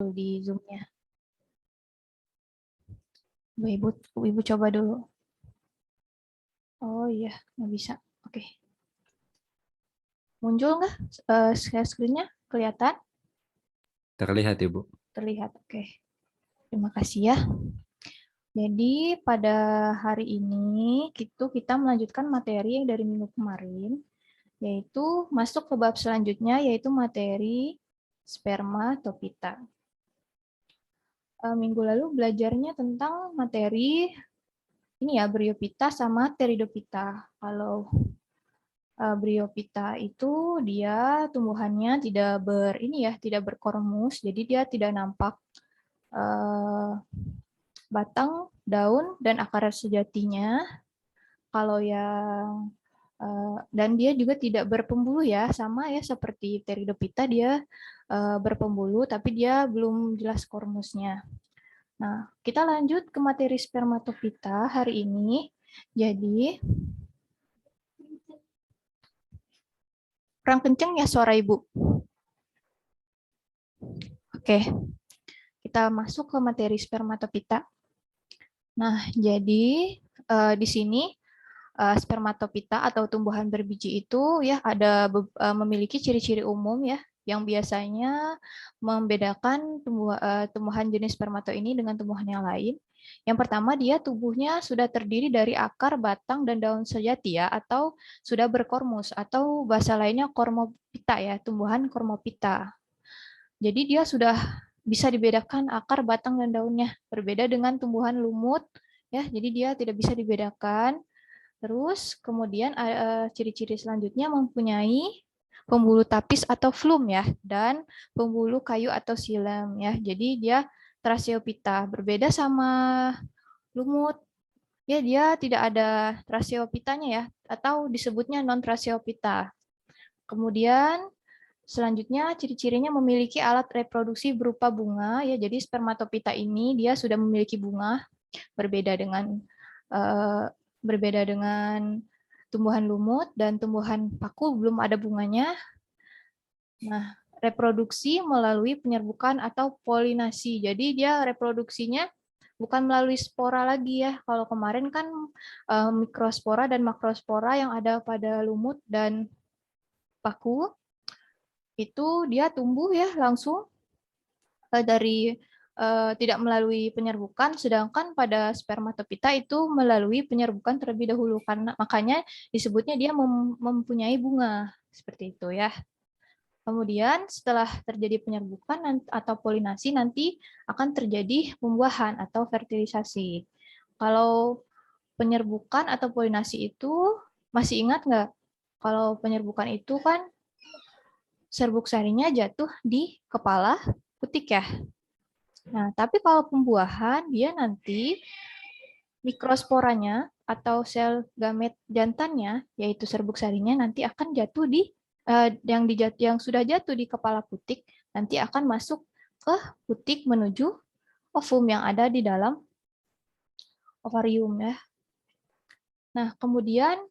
di Zoom-nya. Ibu coba dulu. Oh iya, nggak bisa. Oke. Muncul nggak screen-nya? Kelihatan? Terlihat, Ibu. Terlihat, oke. Terima kasih ya. Jadi pada hari ini kita melanjutkan materi yang dari minggu kemarin, yaitu masuk ke bab selanjutnya, yaitu materi spermatopita. Minggu lalu belajarnya tentang materi ini ya, Bryophyta sama Pteridophyta. Kalau Bryophyta itu dia tumbuhannya tidak berkormus, jadi dia tidak nampak batang, daun, dan akar sejatinya. Kalau yang dan dia juga tidak berpembuluh ya, sama ya seperti Pteridophyta, dia berpembuluh tapi dia belum jelas kormusnya. Nah, kita lanjut ke materi spermatophyta hari ini. Jadi, kurang kenceng ya suara Ibu. Oke, kita masuk ke materi spermatophyta. Nah, jadi di sini spermatophyta atau tumbuhan berbiji itu ya memiliki ciri-ciri umum ya yang biasanya membedakan tumbuhan jenis spermato ini dengan tumbuhan yang lain. Yang pertama, dia tubuhnya sudah terdiri dari akar, batang, dan daun sejati ya, atau sudah berkormus, atau bahasa lainnya kormopita ya, tumbuhan kormopita. Jadi dia sudah bisa dibedakan akar, batang, dan daunnya. Berbeda dengan tumbuhan lumut ya, jadi dia tidak bisa dibedakan. Terus kemudian ciri-ciri selanjutnya mempunyai pembuluh tapis atau flum ya, dan pembuluh kayu atau silem ya. Jadi dia Tracheophyta. Berbeda sama lumut, ya dia tidak ada Tracheophytanya ya, atau disebutnya non Tracheophyta. Kemudian selanjutnya ciri-cirinya memiliki alat reproduksi berupa bunga ya. Jadi spermatophyta ini dia sudah memiliki bunga, berbeda dengan uh, berbeda dengan tumbuhan lumut dan tumbuhan paku belum ada bunganya. Nah, reproduksi melalui penyerbukan atau polinasi. Jadi dia reproduksinya bukan melalui spora lagi ya. Kalau kemarin kan mikrospora dan makrospora yang ada pada lumut dan paku itu dia tumbuh ya langsung dari tidak melalui penyerbukan, sedangkan pada spermatophyta itu melalui penyerbukan terlebih dahulu, karena makanya disebutnya dia mempunyai bunga seperti itu ya. Kemudian setelah terjadi penyerbukan atau polinasi nanti akan terjadi pembuahan atau fertilisasi. Kalau penyerbukan atau polinasi itu masih ingat nggak? Kalau penyerbukan itu kan serbuk sarinya jatuh di kepala putik ya. Nah, tapi kalau pembuahan, dia nanti mikrosporanya atau sel gamet jantannya, yaitu serbuk sarinya, nanti akan jatuh di yang sudah jatuh di kepala putik, nanti akan masuk ke putik menuju ovum yang ada di dalam ovarium ya. Nah, kemudian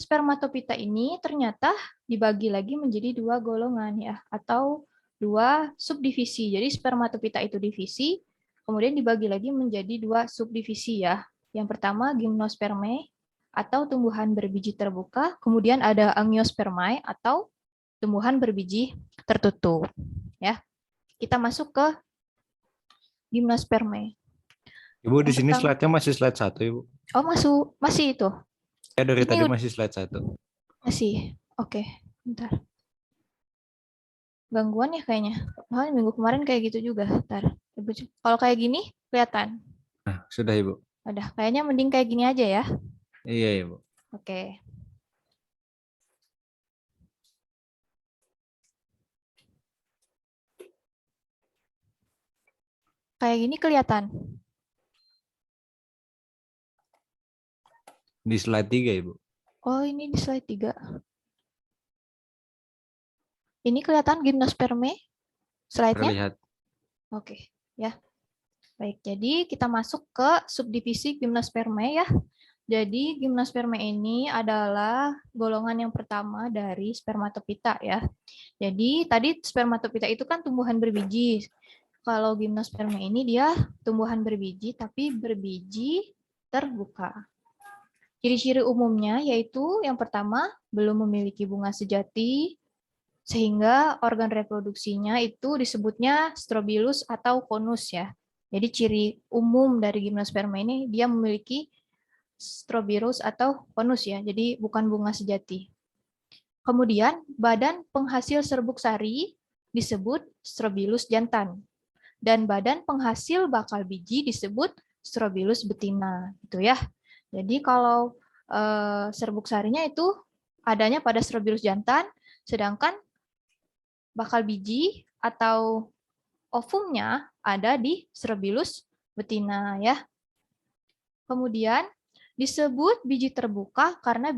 spermatophyta ini ternyata dibagi lagi menjadi dua golongan ya, atau dua subdivisi. Jadi spermatophyta itu divisi, kemudian dibagi lagi menjadi dua subdivisi ya. Yang pertama gymnospermae atau tumbuhan berbiji terbuka, kemudian ada angiospermae atau tumbuhan berbiji tertutup. Ya, kita masuk ke gymnospermae. Ibu, di Yang sini pertama, slide-nya masih slide 1, Ibu. oh masih itu. Ya, dari Ini tadi masih slide 1. masih. Oke, bentar. Gangguan ya kayaknya. Makanya minggu kemarin kayak gitu juga. Ntar. Kalau kayak gini, kelihatan. Nah, sudah, Ibu. Udah, kayaknya mending kayak gini aja ya. Iya, Ibu. Oke. Kayak gini kelihatan. Di slide 3, Ibu. Oh, ini di slide 3. Ini kelihatan gymnospermae slide-nya? Terlihat. Oke, ya. Baik, jadi kita masuk ke subdivisi gymnospermae ya. Jadi gimnosperma ini adalah golongan yang pertama dari spermatopita ya. Jadi tadi spermatopita itu kan tumbuhan berbiji. Kalau gimnosperma ini dia tumbuhan berbiji tapi berbiji terbuka. Ciri-ciri umumnya yaitu yang pertama belum memiliki bunga sejati sehingga organ reproduksinya itu disebutnya strobilus atau konus ya. Jadi ciri umum dari gimnosperma ini dia memiliki strobilus atau konus ya. Jadi bukan bunga sejati. Kemudian badan penghasil serbuk sari disebut strobilus jantan dan badan penghasil bakal biji disebut strobilus betina gitu ya. Jadi kalau serbuk sarinya itu adanya pada strobilus jantan, sedangkan bakal biji atau ovumnya ada di strobilus betina ya. Kemudian disebut biji terbuka karena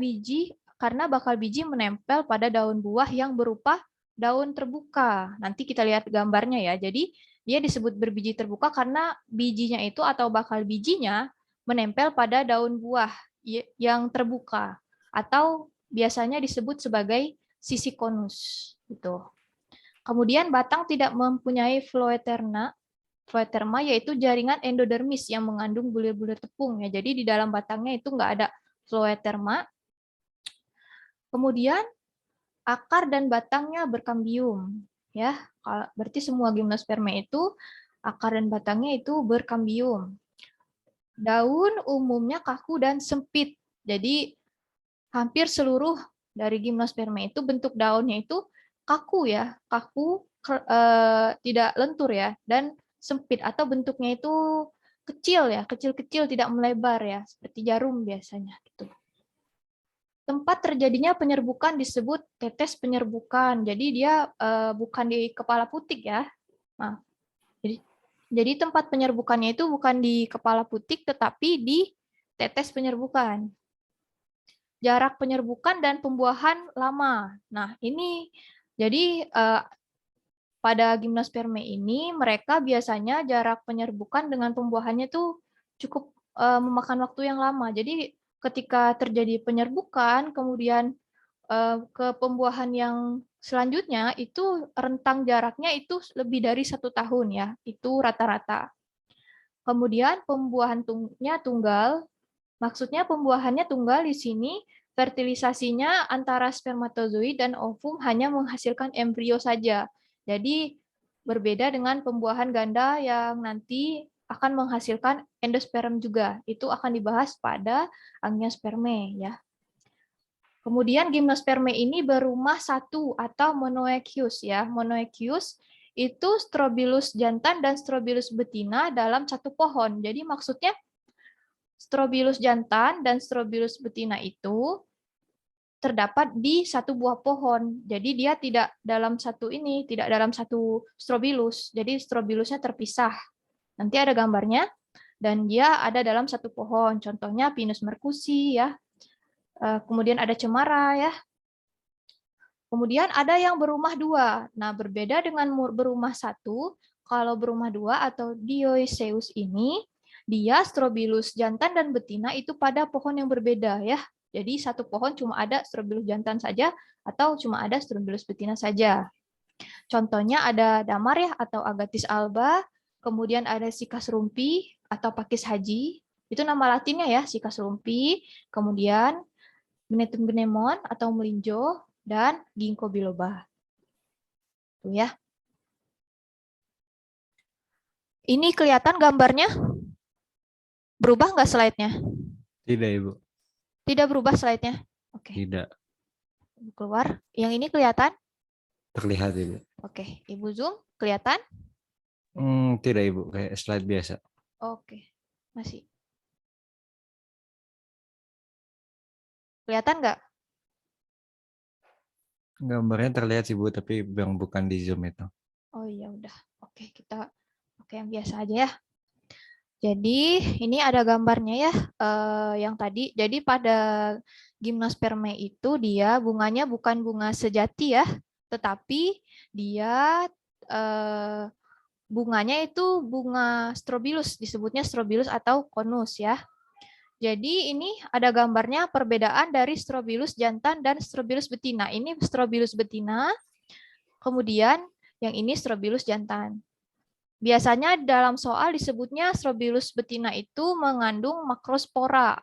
bakal biji menempel pada daun buah yang berupa daun terbuka. Nanti kita lihat gambarnya ya. Jadi dia disebut berbiji terbuka karena bijinya itu atau bakal bijinya menempel pada daun buah yang terbuka atau biasanya disebut sebagai sisi konus gitu. Kemudian batang tidak mempunyai Phloeterma yaitu jaringan endodermis yang mengandung bulir-bulir tepung ya. Jadi di dalam batangnya itu nggak ada phloeterma. Kemudian akar dan batangnya berkambium ya. Berarti semua gimnosperma itu akar dan batangnya itu berkambium. Daun umumnya kaku dan sempit. Jadi hampir seluruh dari gimnosperma itu bentuk daunnya itu kaku ya, tidak lentur ya, dan sempit atau bentuknya itu kecil ya, kecil-kecil tidak melebar ya, seperti jarum biasanya gitu. Tempat terjadinya penyerbukan disebut tetes penyerbukan. Jadi dia bukan di kepala putik ya. Nah, jadi tempat penyerbukannya itu bukan di kepala putik tetapi di tetes penyerbukan. Jarak penyerbukan dan pembuahan lama. Nah, ini jadi pada gimnosperma ini mereka biasanya jarak penyerbukan dengan pembuahannya tuh cukup memakan waktu yang lama. Jadi ketika terjadi penyerbukan, kemudian ke pembuahan yang selanjutnya itu rentang jaraknya itu lebih dari 1 tahun ya, itu rata-rata. Kemudian pembuahannya tunggal, maksudnya pembuahannya tunggal di sini fertilisasinya antara spermatozoid dan ovum hanya menghasilkan embrio saja. Jadi berbeda dengan pembuahan ganda yang nanti akan menghasilkan endosperm juga. Itu akan dibahas pada angiospermae ya. Kemudian gimnospermae ini berumah satu atau monoecious ya. Monoecious itu strobilus jantan dan strobilus betina dalam satu pohon. Jadi maksudnya strobilus jantan dan strobilus betina itu terdapat di satu buah pohon. Jadi dia tidak dalam satu strobilus. Jadi strobilusnya terpisah. Nanti ada gambarnya dan dia ada dalam satu pohon. Contohnya Pinus mercusi ya. Kemudian ada cemara ya. Kemudian ada yang berumah dua. Nah, berbeda dengan berumah satu, kalau berumah dua atau dioiceus ini, dia strobilus jantan dan betina itu pada pohon yang berbeda ya. Jadi satu pohon cuma ada strobilus jantan saja atau cuma ada strobilus betina saja. Contohnya ada damar ya atau agathis alba, kemudian ada sikas rumpi atau pakis haji. Itu nama latinnya ya, sikas rumpi. Kemudian Gnetum gnemon atau melinjo dan ginkgo biloba. Tuh ya. Ini kelihatan gambarnya? Berubah nggak slide-nya? Tidak, Ibu. Tidak berubah slide-nya? Oke. Tidak. Keluar. Yang ini kelihatan? Terlihat, Ibu. Oke. Ibu zoom. Kelihatan? Tidak, Ibu. Kayak slide biasa. Oke. Masih. Kelihatan nggak? Gambarnya terlihat sih, Bu, tapi yang bukan di Zoom itu. Oh iya, udah. Oke, kita pakai yang biasa aja ya. Jadi ini ada gambarnya ya, yang tadi. Jadi pada gimnospermae itu dia bunganya bukan bunga sejati ya, tetapi dia bunganya itu bunga strobilus, disebutnya strobilus atau konus ya. Jadi ini ada gambarnya perbedaan dari Strobilus jantan dan Strobilus betina. Ini Strobilus betina, kemudian yang ini Strobilus jantan. Biasanya dalam soal disebutnya Strobilus betina itu mengandung makrospora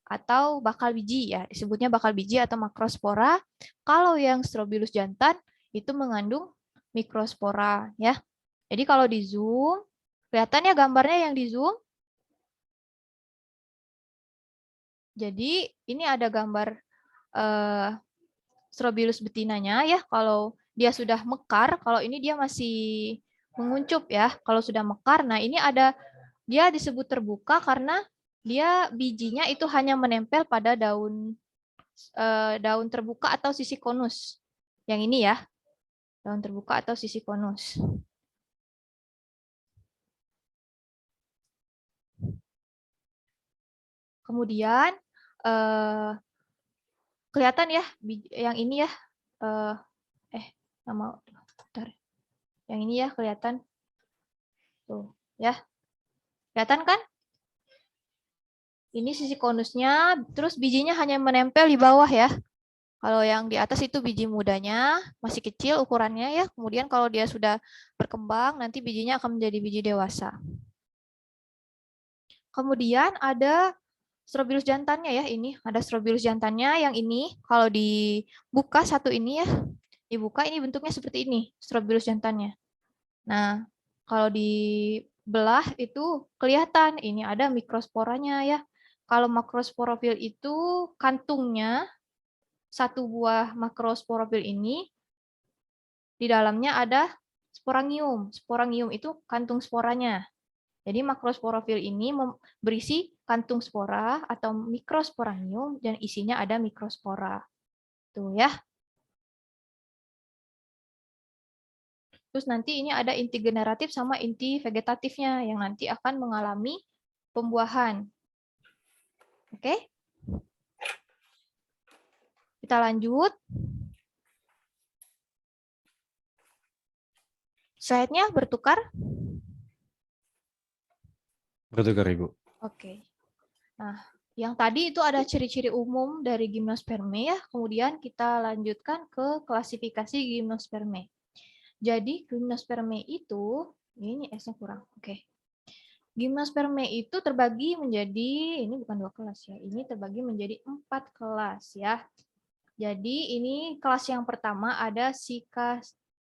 atau bakal biji ya, disebutnya bakal biji atau makrospora. Kalau yang Strobilus jantan itu mengandung mikrospora ya. Jadi kalau di zoom, kelihatan ya gambarnya yang di zoom? Jadi ini ada gambar Strobilus betinanya ya. Kalau dia sudah mekar, kalau ini dia masih menguncup ya. Kalau sudah mekar, nah ini ada dia disebut terbuka karena dia bijinya itu hanya menempel pada daun terbuka atau sisi konus. Yang ini ya, daun terbuka atau sisi konus. Kemudian kelihatan ya yang ini ya, nama bentar. Yang ini ya kelihatan tuh ya, kelihatan kan? Ini sisi konusnya, terus bijinya hanya menempel di bawah ya. Kalau yang di atas itu biji mudanya, masih kecil ukurannya ya. Kemudian kalau dia sudah berkembang, nanti bijinya akan menjadi biji dewasa. Kemudian ada Strobilus jantannya ya, ini ada Strobilus jantannya yang ini. Kalau dibuka satu ini ya, dibuka ini bentuknya seperti ini, Strobilus jantannya. Nah, kalau dibelah itu kelihatan ini ada mikrosporanya ya. Kalau makrosporofil itu kantungnya, satu buah makrosporofil ini di dalamnya ada sporangium. Sporangium itu kantung sporanya. Jadi makrosporofil ini berisi kantung spora atau mikrosporangium dan isinya ada mikrospora. Tuh ya. Terus nanti ini ada inti generatif sama inti vegetatifnya yang nanti akan mengalami pembuahan. Oke? Kita lanjut. Slide-nya bertukar. Bertukar, Ibu. Oke. Nah, yang tadi itu ada ciri-ciri umum dari gimnosperme ya. Kemudian kita lanjutkan ke klasifikasi gimnosperme. Jadi gimnosperme itu, ini S-nya kurang. Oke. Gimnosperme itu terbagi menjadi, ini bukan 2 kelas ya, ini terbagi menjadi 4 kelas ya. Jadi ini kelas yang pertama ada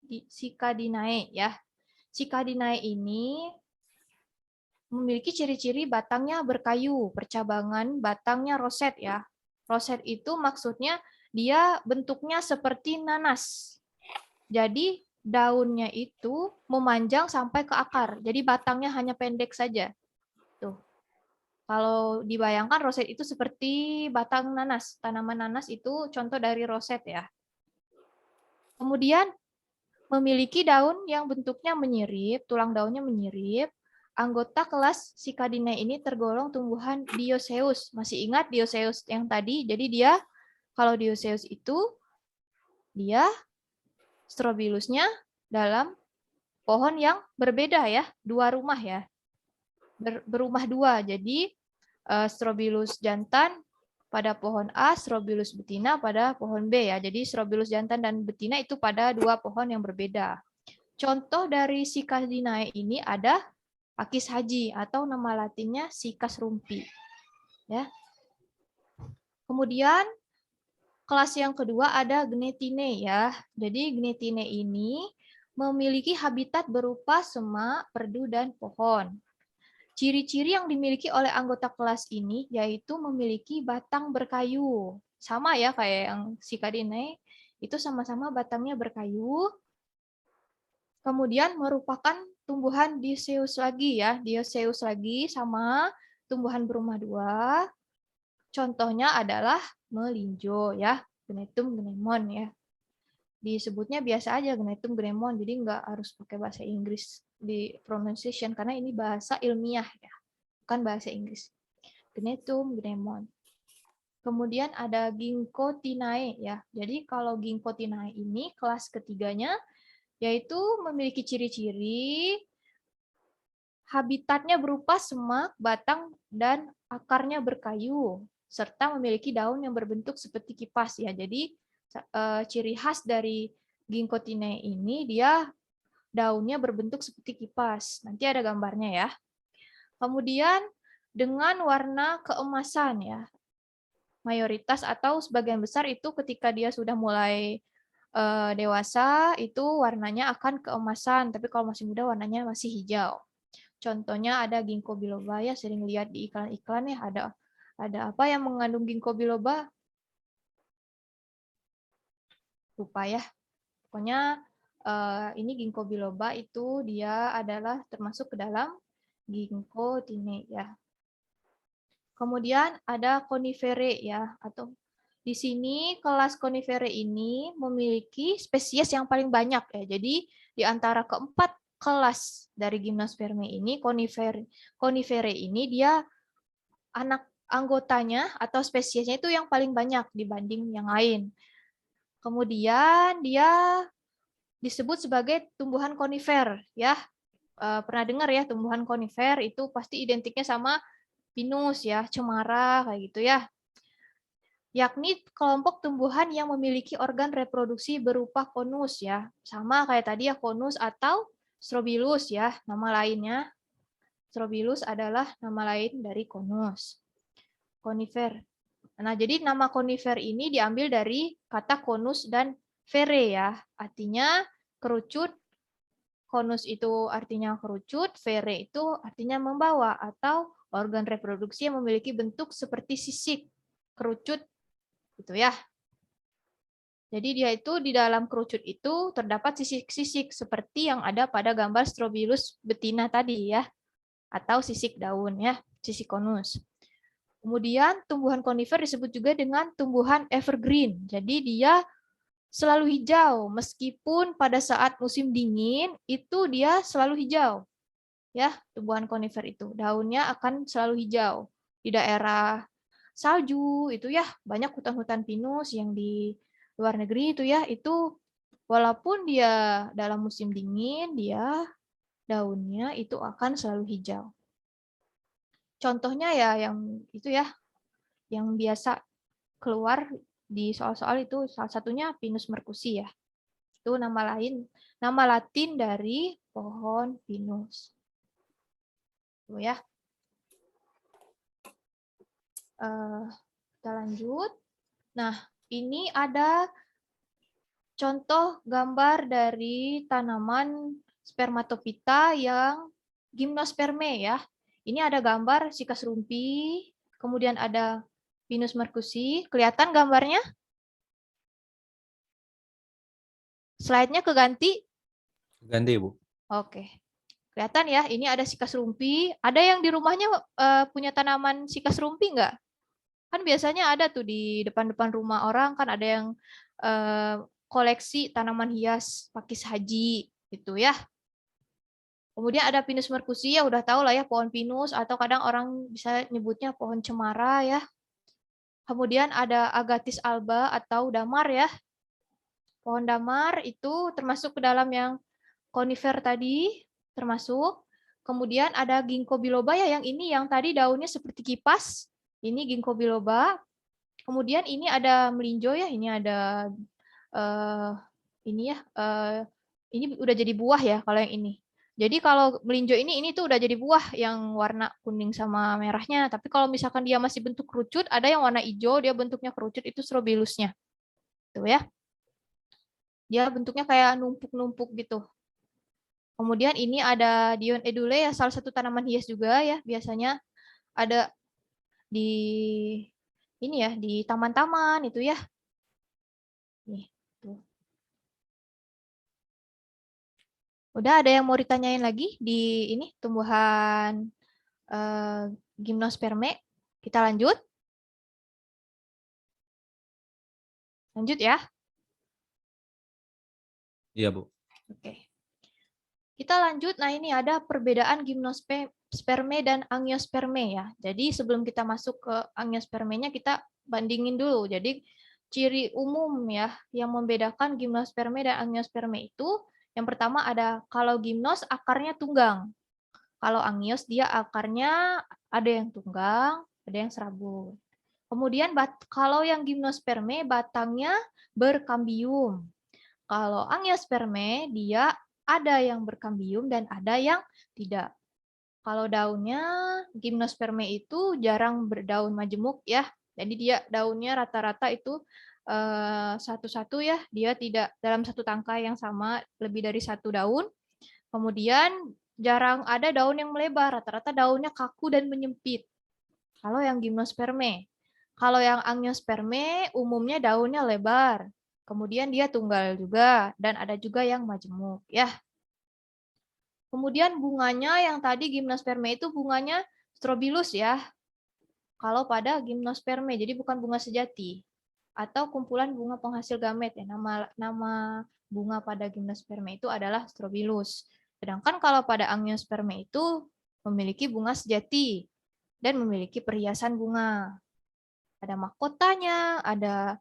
Cicadinae ya. Cicadinae ini memiliki ciri-ciri batangnya berkayu, percabangan batangnya roset ya. Roset itu maksudnya dia bentuknya seperti nanas. Jadi daunnya itu memanjang sampai ke akar. Jadi batangnya hanya pendek saja. Tuh. Kalau dibayangkan roset itu seperti batang nanas. Tanaman nanas itu contoh dari roset ya. Kemudian memiliki daun yang bentuknya menyirip, tulang daunnya menyirip. Anggota kelas Cicadinae ini tergolong tumbuhan dioecious. Masih ingat dioecious yang tadi? Jadi dia, kalau dioecious itu, dia strobilusnya dalam pohon yang berbeda ya, 2 rumah ya. Berumah 2. Jadi Strobilus jantan pada pohon A, Strobilus betina pada pohon B ya. Jadi Strobilus jantan dan betina itu pada 2 pohon yang berbeda. Contoh dari Cicadinae ini ada Akis haji atau nama latinnya Sikas rumpi. Ya. Kemudian kelas yang kedua ada Gnetine ya. Jadi Gnetine ini memiliki habitat berupa semak, perdu, dan pohon. Ciri-ciri yang dimiliki oleh anggota kelas ini yaitu memiliki batang berkayu. Sama ya kayak yang Cicadinae, itu sama-sama batangnya berkayu. Kemudian merupakan tumbuhan dioecious lagi ya, dioecious lagi sama tumbuhan berumah 2. Contohnya adalah melinjo ya, Gnetum gnemon ya. Disebutnya biasa aja Gnetum gnemon, jadi nggak harus pakai bahasa Inggris di pronunciation karena ini bahasa ilmiah ya, bukan bahasa Inggris. Gnetum gnemon. Kemudian ada Ginkgotinae ya. Jadi kalau Ginkgotinae ini kelas ketiganya yaitu memiliki ciri-ciri habitatnya berupa semak, batang, dan akarnya berkayu, serta memiliki daun yang berbentuk seperti kipas ya. Jadi ciri khas dari ginkgo tineae ini dia daunnya berbentuk seperti kipas. Nanti ada gambarnya ya. Kemudian dengan warna keemasan ya. Mayoritas atau sebagian besar itu ketika dia sudah mulai dewasa itu warnanya akan keemasan, tapi kalau masih muda warnanya masih hijau. Contohnya ada ginkgo biloba ya, sering lihat di iklan-iklan ya, ada apa yang mengandung ginkgo biloba? Lupa ya. Pokoknya ini ginkgo biloba itu dia adalah termasuk ke dalam ginkgo tineae ya. Kemudian ada coniferae ya, atau di sini kelas coniferae ini memiliki spesies yang paling banyak ya. Jadi di antara keempat kelas dari Gymnospermae ini, coniferae ini dia anak anggotanya atau spesiesnya itu yang paling banyak dibanding yang lain. Kemudian dia disebut sebagai tumbuhan konifer ya. Pernah dengar ya tumbuhan konifer itu pasti identiknya sama pinus ya, cemara kayak gitu ya. Yakni kelompok tumbuhan yang memiliki organ reproduksi berupa konus ya. Sama kayak tadi ya konus atau strobilus ya, nama lainnya. Strobilus adalah nama lain dari konus. Konifer. Nah, jadi nama konifer ini diambil dari kata konus dan fere ya. Artinya kerucut. Konus itu artinya kerucut, fere itu artinya membawa atau organ reproduksi yang memiliki bentuk seperti sisik, kerucut gitu ya. Jadi dia itu di dalam kerucut itu terdapat sisik-sisik seperti yang ada pada gambar Strobilus betina tadi ya, atau sisik daun ya, sisik konus. Kemudian tumbuhan konifer disebut juga dengan tumbuhan evergreen. Jadi dia selalu hijau meskipun pada saat musim dingin itu dia selalu hijau. Ya, tumbuhan konifer itu daunnya akan selalu hijau. Di daerah salju itu ya banyak hutan-hutan pinus yang di luar negeri itu ya, itu walaupun dia dalam musim dingin dia daunnya itu akan selalu hijau. Contohnya ya yang itu ya yang biasa keluar di soal-soal itu salah satunya Pinus mercusi ya. Itu nama lain, nama Latin dari pohon pinus. Tuh ya. Kita lanjut. Nah, ini ada contoh gambar dari tanaman spermatopita yang gymnospermae ya. Ini ada gambar sikas rumpi, kemudian ada Pinus mercusi. Kelihatan gambarnya? Slide-nya keganti? Ganti, Bu. Oke. Kelihatan ya, ini ada sikas rumpi. Ada yang di rumahnya punya tanaman sikas rumpi nggak? Kan biasanya ada tuh di depan-depan rumah orang, kan ada yang koleksi tanaman hias pakis haji, gitu ya. Kemudian ada Pinus mercusi, ya udah tahu lah ya, pohon pinus, atau kadang orang bisa nyebutnya pohon cemara ya. Kemudian ada Agathis alba atau damar ya. Pohon damar itu termasuk ke dalam yang konifer tadi, termasuk. Kemudian ada ginkgo biloba ya, yang ini yang tadi daunnya seperti kipas. Ini ginkgo biloba. Kemudian ini ada melinjo ya, ini ada ini ya, ini udah jadi buah ya kalau yang ini. Jadi kalau melinjo ini tuh udah jadi buah yang warna kuning sama merahnya. Tapi kalau misalkan dia masih bentuk kerucut, ada yang warna hijau, dia bentuknya kerucut, itu strobilusnya. Tuh ya. Dia bentuknya kayak numpuk-numpuk gitu. Kemudian ini ada Dion edule ya, salah satu tanaman hias juga ya, biasanya ada di ini ya, di taman-taman itu ya. Nih, tuh. Udah ada yang mau ditanyain lagi di ini tumbuhan gymnospermae? Kita lanjut. Lanjut ya. Iya, Bu. Oke. Kita lanjut. Nah, ini ada perbedaan gymnospermae dan angiospermae ya. Jadi sebelum kita masuk ke angiospermae-nya kita bandingin dulu. Jadi ciri umum ya yang membedakan gymnospermae dan angiospermae itu yang pertama ada kalau gymnos akarnya tunggang. Kalau angios dia akarnya ada yang tunggang, ada yang serabut. Kemudian kalau yang gimnosperme batangnya berkambium. Kalau angiosperme dia ada yang berkambium dan ada yang tidak. Kalau daunnya gimnosperme itu jarang berdaun majemuk ya. Jadi dia daunnya rata-rata itu satu-satu ya. Dia tidak dalam satu tangkai yang sama lebih dari satu daun. Kemudian jarang ada daun yang melebar. Rata-rata daunnya kaku dan menyempit. Kalau yang gimnosperme. Kalau yang angiosperme umumnya daunnya lebar. Kemudian dia tunggal juga dan ada juga yang majemuk ya. Kemudian bunganya yang tadi gimnosperme itu bunganya strobilus ya. Kalau pada gimnosperme, jadi bukan bunga sejati. Atau kumpulan bunga penghasil gamet ya. Nama bunga pada gimnosperme itu adalah strobilus. Sedangkan kalau pada angiosperme itu memiliki bunga sejati dan memiliki perhiasan bunga. Ada mahkotanya, ada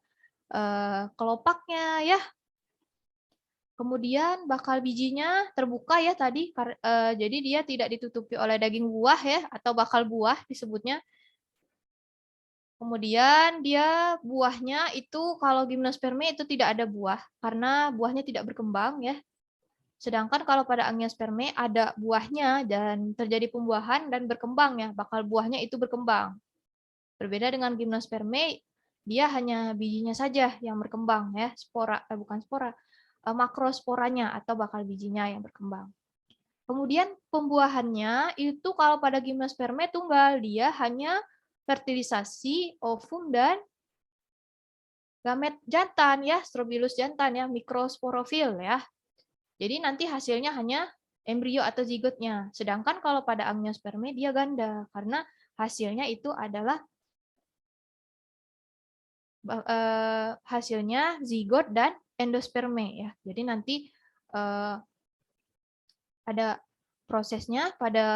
kelopaknya ya. Kemudian bakal bijinya terbuka ya tadi, jadi dia tidak ditutupi oleh daging buah ya, atau bakal buah disebutnya. Kemudian dia buahnya itu kalau gimnosperme itu tidak ada buah, karena buahnya tidak berkembang ya. Sedangkan kalau pada angiosperme ada buahnya dan terjadi pembuahan dan berkembang ya, bakal buahnya itu berkembang. Berbeda dengan gimnosperme, dia hanya bijinya saja yang berkembang ya, bukan spora, makrosporanya atau bakal bijinya yang berkembang. Kemudian pembuahannya itu kalau pada gimnosperme tunggal, dia hanya fertilisasi ovum dan gamet jantan ya, strobilus jantan ya, mikrosporofil ya. Jadi nanti hasilnya hanya embrio atau zigotnya. Sedangkan kalau pada angiosperme dia ganda karena hasilnya itu adalah hasilnya zigot dan endosperme ya. Jadi nanti ada prosesnya pada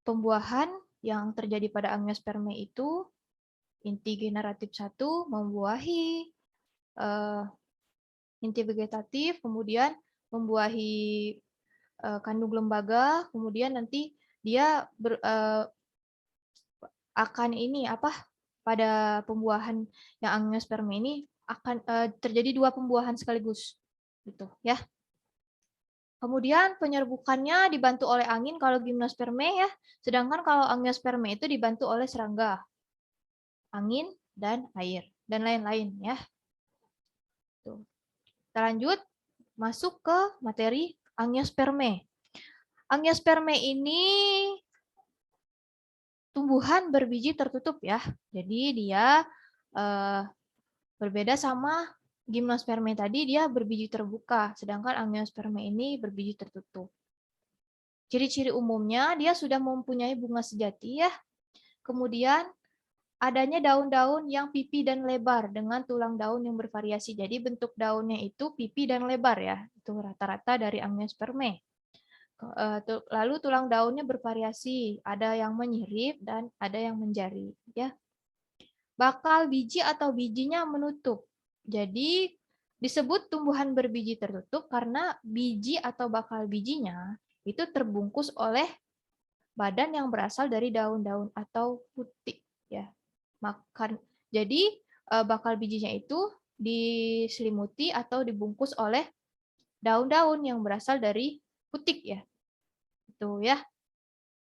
pembuahan yang terjadi pada angiosperme itu inti generatif 1 membuahi inti vegetatif, kemudian membuahi kandung lembaga, kemudian nanti dia akan ini apa pada pembuahan yang angiosperme ini akan terjadi 2 pembuahan sekaligus gitu ya. Kemudian penyerbukannya dibantu oleh angin kalau gimnosperme ya, sedangkan kalau angiosperme itu dibantu oleh serangga, angin dan air dan lain-lain ya. Tuh. Kita lanjut masuk ke materi angiosperme. Angiosperme ini tumbuhan berbiji tertutup ya. Jadi dia berbeda sama gimnosperme tadi, dia berbiji terbuka, sedangkan angiosperme ini berbiji tertutup. Ciri-ciri umumnya dia sudah mempunyai bunga sejati ya. Kemudian adanya daun-daun yang pipi dan lebar dengan tulang daun yang bervariasi. Jadi bentuk daunnya itu pipi dan lebar ya. Itu rata-rata dari angiosperme. Lalu tulang daunnya bervariasi, ada yang menyirip dan ada yang menjari ya. Bakal biji atau bijinya menutup. Jadi disebut tumbuhan berbiji tertutup karena biji atau bakal bijinya itu terbungkus oleh badan yang berasal dari daun-daun atau putik ya. Jadi bakal bijinya itu diselimuti atau dibungkus oleh daun-daun yang berasal dari putik ya. Itu ya.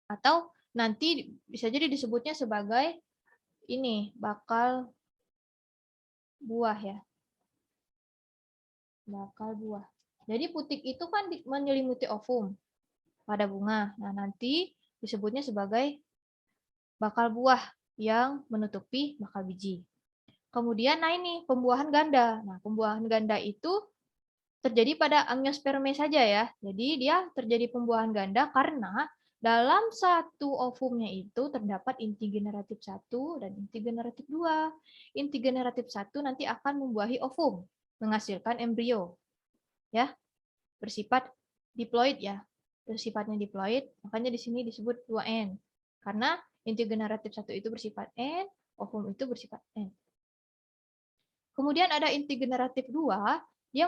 Atau nanti bisa jadi disebutnya sebagai ini bakal buah ya. Bakal buah. Jadi putik itu kan menyelimuti ovum pada bunga. Nah, nanti disebutnya sebagai bakal buah yang menutupi bakal biji. Kemudian nah ini pembuahan ganda. Nah, pembuahan ganda itu terjadi pada angiosperme saja ya. Jadi dia terjadi pembuahan ganda karena dalam satu ovumnya itu terdapat inti generatif 1 dan inti generatif 2. Inti generatif 1 nanti akan membuahi ovum, menghasilkan embrio. Ya, bersifat diploid ya. Bersifatnya diploid, makanya di sini disebut 2N. Karena inti generatif 1 itu bersifat N, ovum itu bersifat N. Kemudian ada inti generatif 2, dia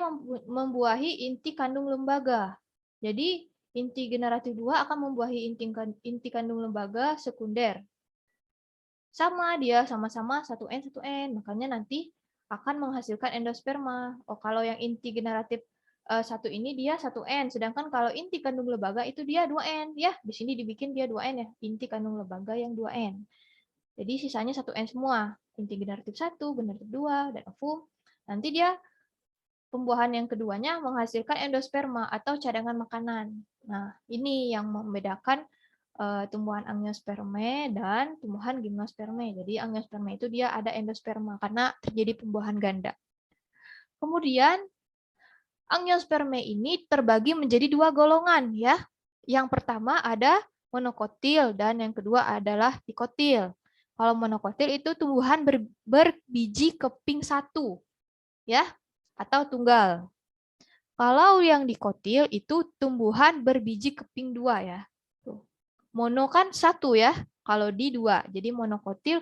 membuahi inti kandung lembaga. Jadi Inti generatif 2 akan membuahi inti kandung lembaga sekunder. Sama dia, sama-sama 1N, 1N. Makanya nanti akan menghasilkan endosperma. Oh, kalau yang inti generatif 1 ini dia 1N. Sedangkan kalau inti kandung lembaga itu dia 2N. Ya, di sini dibikin dia 2N ya. Inti kandung lembaga yang 2N. Jadi sisanya 1N semua. Inti generatif 1, generatif 2, dan ovum. Nanti dia pembuahan yang keduanya menghasilkan endosperma atau cadangan makanan. Nah, ini yang membedakan tumbuhan angiospermae dan tumbuhan gimnospermae. Jadi angiospermae itu dia ada endosperma karena terjadi pembuahan ganda. Kemudian angiospermae ini terbagi menjadi 2 golongan ya. Yang pertama ada monokotil dan yang kedua adalah dikotil. Kalau monokotil itu tumbuhan berbiji keping 1 ya atau tunggal. Kalau yang dikotil itu tumbuhan berbiji keping 2 ya. Mono kan 1 ya, kalau di 2. Jadi monokotil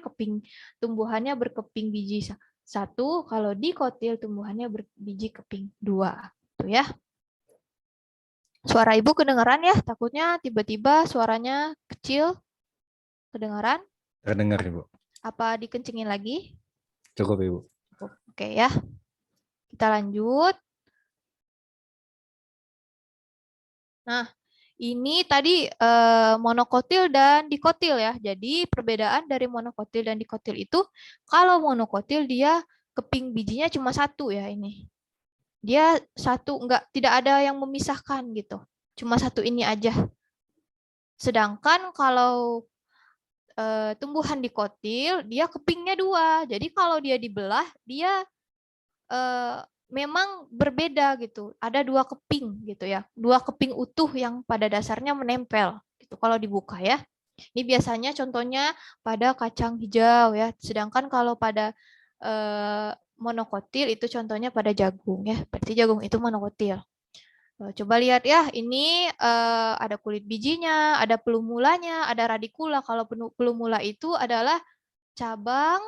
tumbuhannya berkeping biji 1, kalau dikotil tumbuhannya berbiji keping 2. Tuh ya. Suara Ibu kedengaran ya? Takutnya tiba-tiba suaranya kecil. Kedengaran? Terdengar, Ibu. Apa dikencengin lagi? Cukup, Ibu. Oke ya. Kita lanjut. Nah, ini tadi monokotil dan dikotil ya. Jadi perbedaan dari monokotil dan dikotil itu, kalau monokotil dia keping bijinya cuma 1 ya ini. Dia 1, tidak ada yang memisahkan gitu. Cuma 1 ini aja. Sedangkan kalau tumbuhan dikotil, dia kepingnya 2. Jadi kalau dia dibelah, dia memang berbeda gitu. Ada 2 keping gitu ya. 2 keping utuh yang pada dasarnya menempel gitu kalau dibuka ya. Ini biasanya contohnya pada kacang hijau ya. Sedangkan kalau pada monokotil itu contohnya pada jagung ya. Berarti jagung itu monokotil. Coba lihat ya, ini ada kulit bijinya, ada pelumulanya, ada radikula. Kalau pelumula itu adalah cabang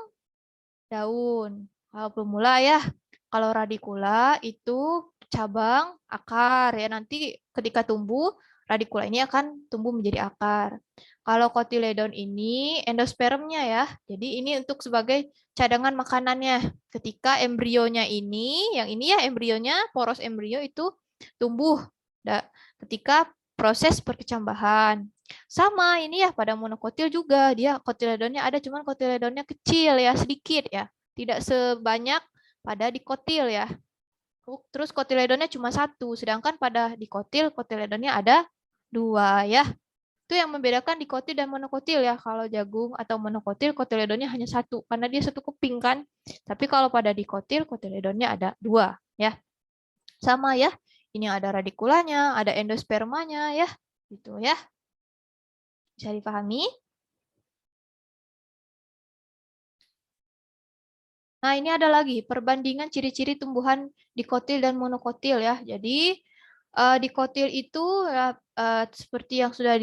daun. Kalau pelumula ya, kalau radikula itu cabang akar ya, nanti ketika tumbuh radikula ini akan tumbuh menjadi akar. Kalau kotiledon ini endospermnya ya. Jadi ini untuk sebagai cadangan makanannya. Ketika embrionya ini, yang ini ya embrionya, poros embrio itu tumbuh ketika proses perkecambahan. Sama ini ya pada monokotil juga, dia kotiledonnya ada, cuman kotiledonnya kecil ya, sedikit ya. Tidak sebanyak pada dikotil ya. Terus kotiledonnya cuma 1, sedangkan pada dikotil kotiledonnya ada 2 ya. Itu yang membedakan dikotil dan monokotil ya. Kalau jagung atau monokotil kotiledonnya hanya 1 karena dia 1 keping kan. Tapi kalau pada dikotil kotiledonnya ada 2 ya. Sama ya. Ini ada radikulanya, ada endospermanya ya. Gitu ya. Bisa dipahami? Nah, ini ada lagi perbandingan ciri-ciri tumbuhan dikotil dan monokotil ya. Jadi dikotil itu seperti yang sudah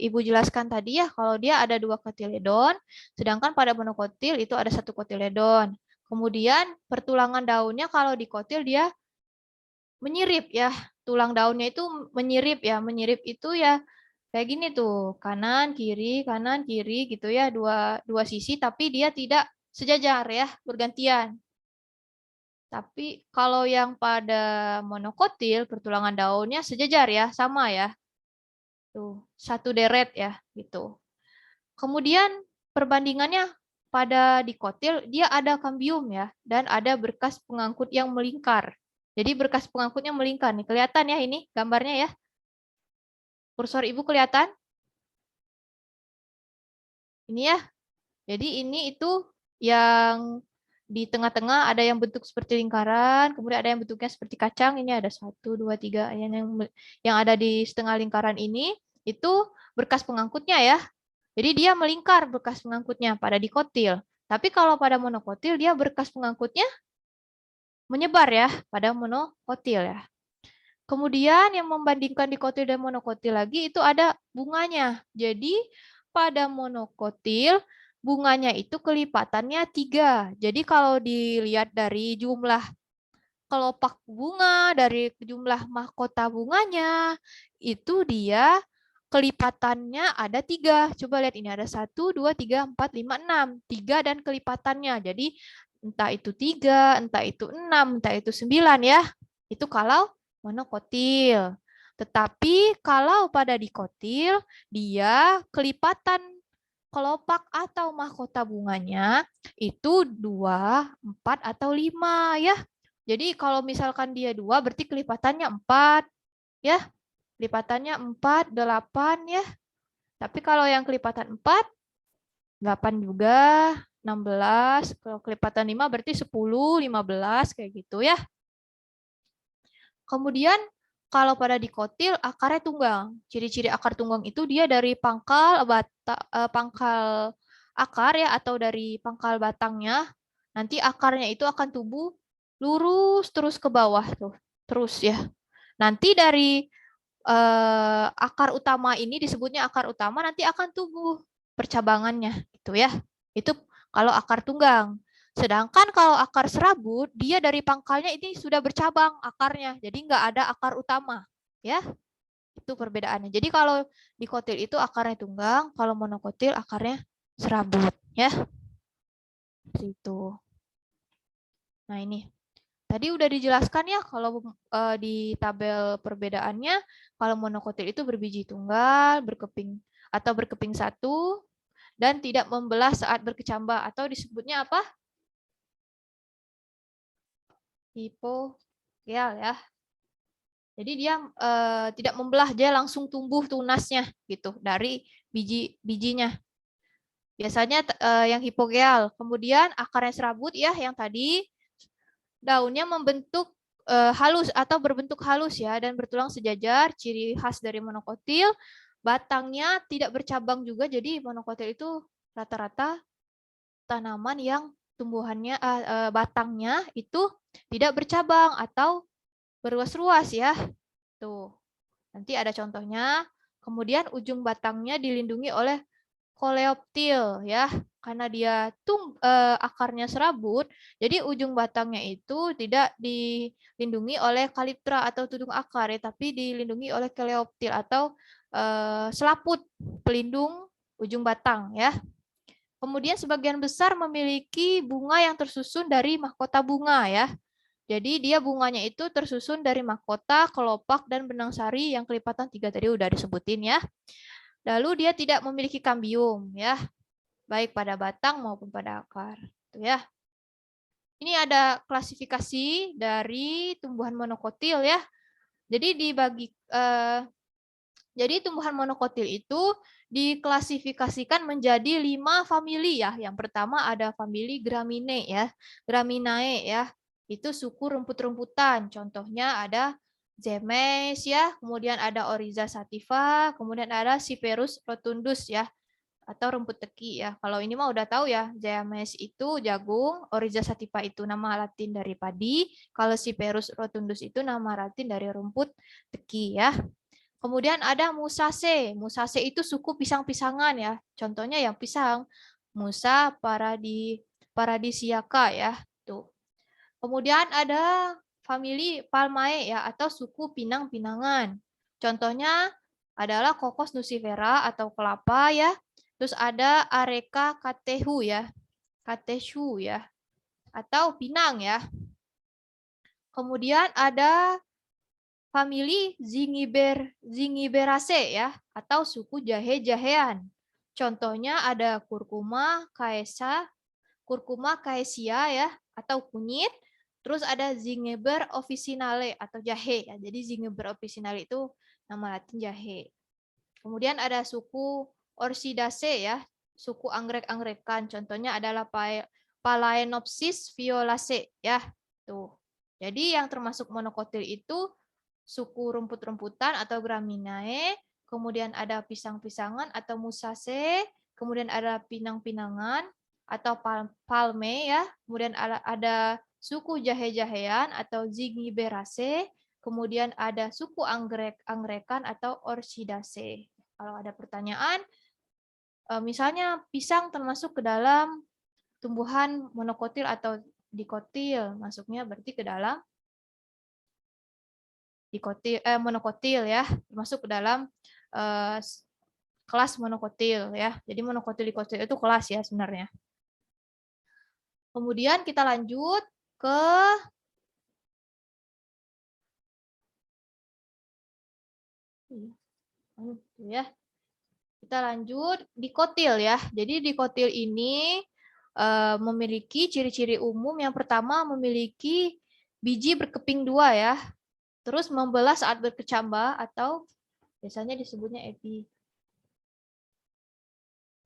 Ibu jelaskan tadi ya, kalau dia ada 2 kotiledon, sedangkan pada monokotil itu ada 1 kotiledon. Kemudian pertulangan daunnya kalau dikotil dia menyirip ya, tulang daunnya itu menyirip ya, menyirip itu ya kayak gini tuh, kanan kiri gitu ya, dua sisi, tapi dia tidak sejajar ya, bergantian. Tapi kalau yang pada monokotil, pertulangan daunnya sejajar ya, sama ya. Tuh, 1 deret ya, gitu. Kemudian perbandingannya pada dikotil, dia ada kambium ya, dan ada berkas pengangkut yang melingkar. Jadi berkas pengangkutnya melingkar nih, kelihatan ya ini gambarnya ya. Kursor Ibu kelihatan? Ini ya. Jadi ini itu yang di tengah-tengah ada yang bentuk seperti lingkaran, kemudian ada yang bentuknya seperti kacang. Ini ada 1, 2, 3 yang ada di setengah lingkaran ini itu berkas pengangkutnya ya. Jadi dia melingkar berkas pengangkutnya pada dikotil. Tapi kalau pada monokotil dia berkas pengangkutnya menyebar ya pada monokotil ya. Kemudian yang membandingkan dikotil dan monokotil lagi itu ada bunganya. Jadi pada monokotil bunganya itu kelipatannya 3. Jadi kalau dilihat dari jumlah kelopak bunga dari jumlah mahkota bunganya, itu dia kelipatannya ada 3. Coba lihat ini ada 1, 2, 3, 4, 5, 6. 3 dan kelipatannya. Jadi entah itu 3, entah itu 6, entah itu 9 ya. Itu kalau monokotil. Tetapi kalau pada dikotil, dia kelipatan kelopak atau mahkota bunganya itu 2, 4, atau 5 ya. Jadi kalau misalkan dia 2 berarti kelipatannya 4 ya. Kelipatannya 4, 8 ya. Tapi kalau yang kelipatan 4, 8 juga, 16. Kalau kelipatan 5 berarti 10, 15 kayak gitu ya. Kemudian kalau pada dikotil akarnya tunggang. Ciri-ciri akar tunggang itu dia dari pangkal akar ya atau dari pangkal batangnya. Nanti akarnya itu akan tumbuh lurus terus ke bawah tuh. Terus ya. Nanti dari akar utama ini disebutnya akar utama nanti akan tumbuh percabangannya gitu ya. Itu kalau akar tunggang. Sedangkan kalau akar serabut, dia dari pangkalnya ini sudah bercabang akarnya. Jadi nggak ada akar utama. Ya, itu perbedaannya. Jadi kalau dikotil itu akarnya tunggang, kalau monokotil akarnya serabut. Ya, seperti itu. Nah ini. Tadi udah dijelaskan ya kalau di tabel perbedaannya, kalau monokotil itu berbiji tunggal, berkeping atau berkeping satu, dan tidak membelah saat berkecambah atau disebutnya apa? Hipokial ya. Jadi dia tidak membelah, dia langsung tumbuh tunasnya gitu dari biji-bijinya. Biasanya yang hipokial. Kemudian akarnya serabut ya yang tadi daunnya membentuk halus atau berbentuk halus ya dan bertulang sejajar, ciri khas dari monokotil. Batangnya tidak bercabang juga, jadi monokotil itu rata-rata tanaman yang tumbuhannya batangnya itu tidak bercabang atau berruas-ruas ya. Tuh. Nanti ada contohnya. Kemudian ujung batangnya dilindungi oleh koleoptil ya. Karena dia akarnya serabut, jadi ujung batangnya itu tidak dilindungi oleh kaliptra atau tudung akar ya, tapi dilindungi oleh koleoptil atau selaput pelindung ujung batang ya. Kemudian sebagian besar memiliki bunga yang tersusun dari mahkota bunga ya. Jadi dia bunganya itu tersusun dari mahkota, kelopak, dan benang sari yang kelipatan 3 tadi udah disebutin ya. Lalu dia tidak memiliki kambium ya, baik pada batang maupun pada akar. Tuh ya. Ini ada klasifikasi dari tumbuhan monokotil ya. Jadi jadi tumbuhan monokotil itu diklasifikasikan menjadi 5 famili ya. Yang pertama ada famili Graminae ya. Graminae ya. Itu suku rumput-rumputan. Contohnya ada Zemes ya, kemudian ada Oryza sativa, kemudian ada Cyperus rotundus ya atau rumput teki ya. Kalau ini mah udah tahu ya, Zemes itu jagung, Oryza sativa itu nama latin dari padi, kalau Cyperus rotundus itu nama latin dari rumput teki ya. Kemudian ada Musaceae. Musaceae itu suku pisang-pisangan ya. Contohnya yang pisang, Musa paradisiaca ya. Tuh. Kemudian ada famili Palmae ya atau suku pinang-pinangan. Contohnya adalah Cocos nucifera atau kelapa ya. Terus ada Areca catechu ya. Catechu ya. Atau pinang ya. Kemudian ada famili Zingiberaceae ya atau suku jahe-jahean. Contohnya ada Curcuma caesia ya atau kunyit. Terus ada Zingiber officinale atau jahe ya. Jadi Zingiber officinale itu nama latin jahe. Kemudian ada suku Orchidaceae ya, suku anggrek-angrekan. Contohnya adalah Phalaenopsis violaceae ya. Tuh. Jadi yang termasuk monokotil itu suku rumput-rumputan atau Graminae, kemudian ada pisang-pisangan atau Musaceae, kemudian ada pinang-pinangan atau palme ya, kemudian ada suku jahe-jahean atau Zingiberaceae, kemudian ada suku anggrek-angrekan atau Orchidaceae. Kalau ada pertanyaan, misalnya pisang termasuk ke dalam tumbuhan monokotil atau dikotil, masuknya berarti ke dalam monokotil ya, termasuk ke dalam kelas monokotil ya. Jadi monokotil dikotil itu kelas ya sebenarnya. Kemudian kita lanjut ke ya. Kita lanjut dikotil ya. Jadi dikotil ini memiliki ciri-ciri umum. Yang pertama memiliki biji berkeping dua ya. Terus membelah saat berkecambah atau biasanya disebutnya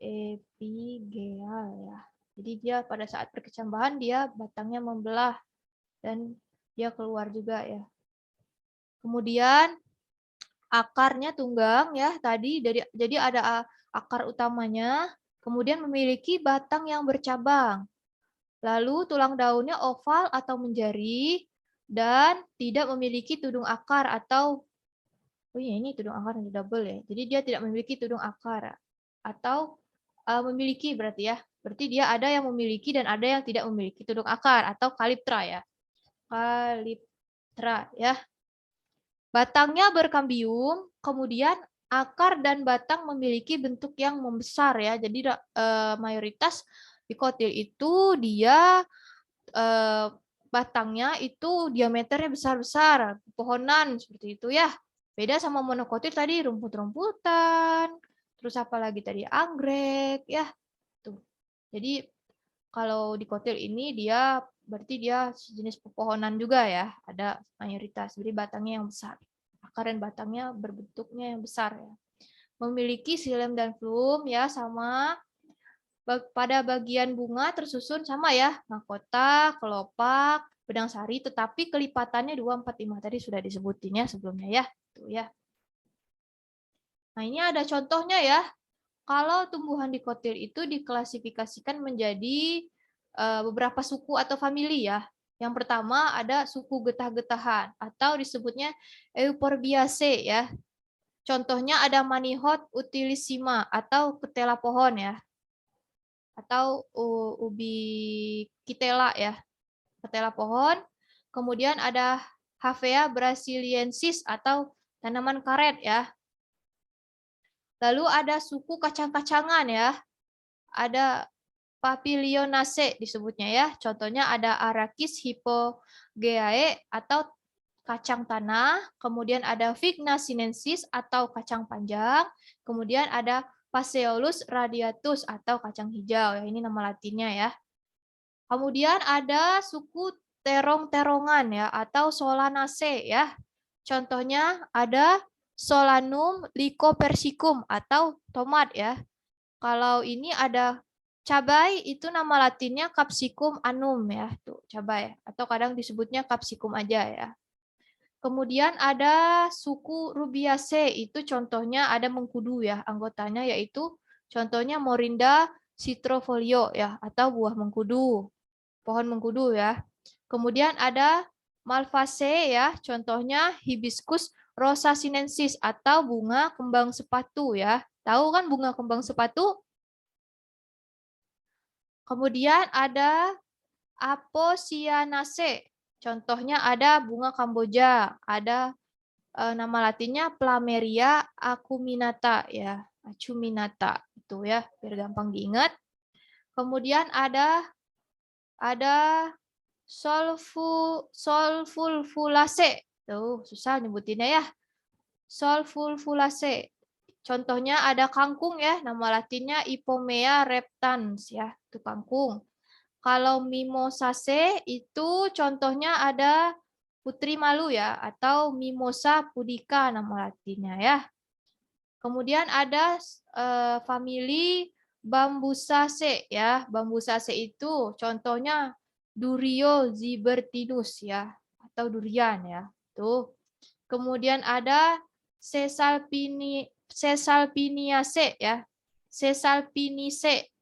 epigeal ya. Jadi dia pada saat perkecambahan dia batangnya membelah dan dia keluar juga ya. Kemudian akarnya tunggang ya tadi jadi ada akar utamanya, kemudian memiliki batang yang bercabang. Lalu tulang daunnya oval atau menjari dan tidak memiliki tudung akar atau ini tudung akar yang double ya. Jadi dia tidak memiliki tudung akar atau memiliki berarti ya. Berarti dia ada yang memiliki dan ada yang tidak memiliki tudung akar atau kaliptra ya. Kaliptra ya. Batangnya berkambium, kemudian akar dan batang memiliki bentuk yang membesar ya. Jadi mayoritas dikotil itu dia batangnya itu diameternya besar-besar, pohonan seperti itu ya. Beda sama monokotil tadi rumput-rumputan, terus apa lagi tadi anggrek ya. Tuh. Jadi kalau dikotil ini dia berarti dia sejenis pepohonan juga ya, ada mayoritas. Jadi batangnya yang besar. Akar dan batangnya berbentuknya yang besar ya. Memiliki xilem dan flum ya sama pada bagian bunga tersusun sama ya, mahkota, kelopak, pedang sari, tetapi kelipatannya 2, 4, 5 tadi sudah disebutin ya sebelumnya ya. Tuh ya. Nah, ini ada contohnya ya. Kalau tumbuhan dikotil itu diklasifikasikan menjadi beberapa suku atau famili ya. Yang pertama ada suku getah-getahan atau disebutnya Euphorbiaceae ya. Contohnya ada Manihot utilissima atau ketela pohon ya. Atau Ubicitella ya. Ketela pohon. Kemudian ada Havea brasiliensis atau tanaman karet ya. Lalu ada suku kacang-kacangan ya. Ada Papilionaceae disebutnya ya. Contohnya ada Arachis hypogeae atau kacang tanah, kemudian ada Vigna sinensis atau kacang panjang, kemudian ada Phaseolus radiatus atau kacang hijau. Ya, ini nama latinnya ya. Kemudian ada suku terong-terongan ya atau Solanaceae ya. Contohnya ada Solanum lycopersicum atau tomat ya. Kalau ini ada cabai itu nama latinnya Capsicum annum ya, tuh cabai atau kadang disebutnya capsicum aja ya. Kemudian ada suku Rubiaceae itu contohnya ada mengkudu ya, anggotanya yaitu contohnya Morinda citrofolio ya atau buah mengkudu. Pohon mengkudu ya. Kemudian ada Malvaceae ya, contohnya Hibiscus rosa sinensis atau bunga kembang sepatu ya. Tahu kan bunga kembang sepatu? Kemudian ada Apocyanaceae. Contohnya ada bunga Kamboja, ada nama latinnya Plumeria acuminata ya, acuminata itu ya, biar gampang diingat. Kemudian ada Solfulfulaceae. Tuh, susah nyebutinnya ya. Solfulfulaceae. Contohnya ada kangkung ya, nama latinnya Ipomea reptans ya, itu kangkung. Kalau Mimosaceae itu contohnya ada putri malu ya atau Mimosa pudica nama latinnya ya. Kemudian ada famili Bambusaceae ya. Bambusaceae itu contohnya Durio zibertinus ya atau durian ya. Tuh. Kemudian ada Caesalpiniaceae ya. Caesalpiniaceae.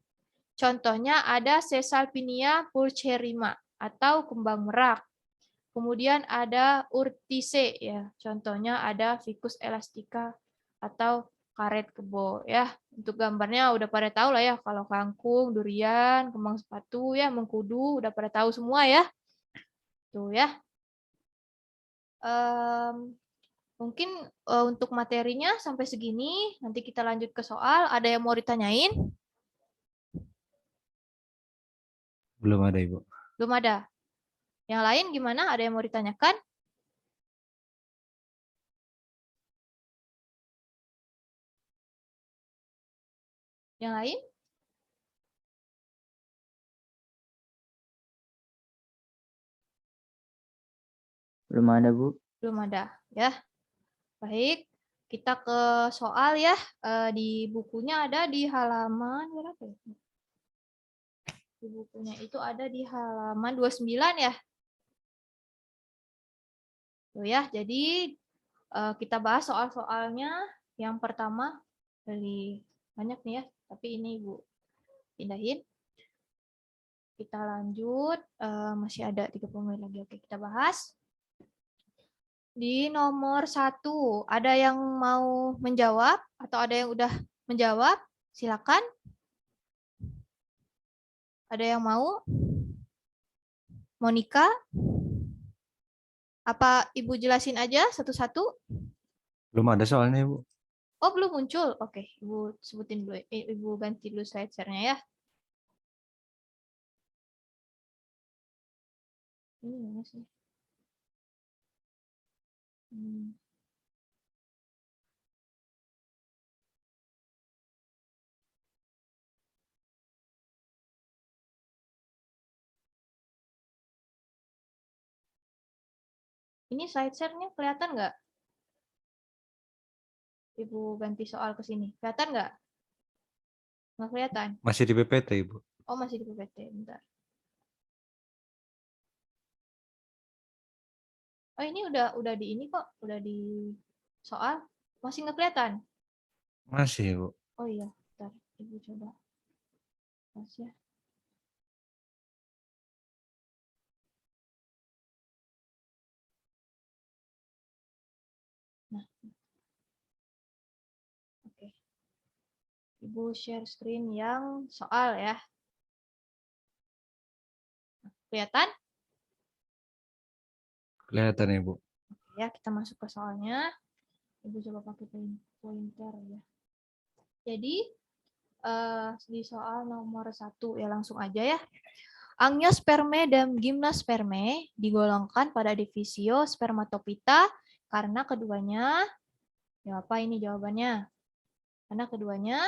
Contohnya ada Caesalpinia pulcherrima atau kembang merak. Kemudian ada Urticeae ya. Contohnya ada Ficus elastica atau karet kebo ya. Untuk gambarnya udah pada tahu lah ya kalau kangkung, durian, kembang sepatu ya, mengkudu udah pada tahu semua ya. Tuh ya. Mungkin untuk materinya sampai segini. Nanti kita lanjut ke soal. Ada yang mau ditanyain? Belum ada, Ibu. Belum ada. Yang lain gimana? Ada yang mau ditanyakan? Yang lain? Belum ada, Bu. Belum ada. Ya. Baik. Kita ke soal ya. Di bukunya ada di halaman berapa ya? Di bukunya itu ada di halaman 29 ya. Tuh ya, jadi kita bahas soal-soalnya. Yang pertama dari banyak nih ya, tapi ini Ibu pindahin. Kita lanjut, masih ada 30 menit lagi. Oke, kita bahas. Di nomor 1, ada yang mau menjawab atau ada yang udah menjawab? Silakan. Ada yang mau? Monica? Apa Ibu jelasin aja satu-satu? Belum ada soalnya, Ibu. Oh, belum muncul. Oke, Ibu sebutin dulu. Ibu ganti dulu slide share-nya ya. Ini mana sih? Ini slide share-nya kelihatan nggak? Ibu ganti soal ke sini. Kelihatan nggak? Nggak kelihatan. Masih di PPT, Ibu. Oh, masih di PPT. Bentar. Oh, ini udah di ini kok. Udah di soal. Masih nggak kelihatan? Masih, Ibu. Oh iya. Bentar. Ibu coba. Mas ya. Nah. Oke. Ibu share screen yang soal ya. Kelihatan? Kelihatan, Ibu. Oke ya, kita masuk ke soalnya. Ibu coba pakai pointer ya. Jadi di soal nomor 1 ya langsung aja ya. Angiospermae dan Gymnospermae digolongkan pada divisio Spermatophyta karena keduanya, ya apa ini jawabannya? Karena keduanya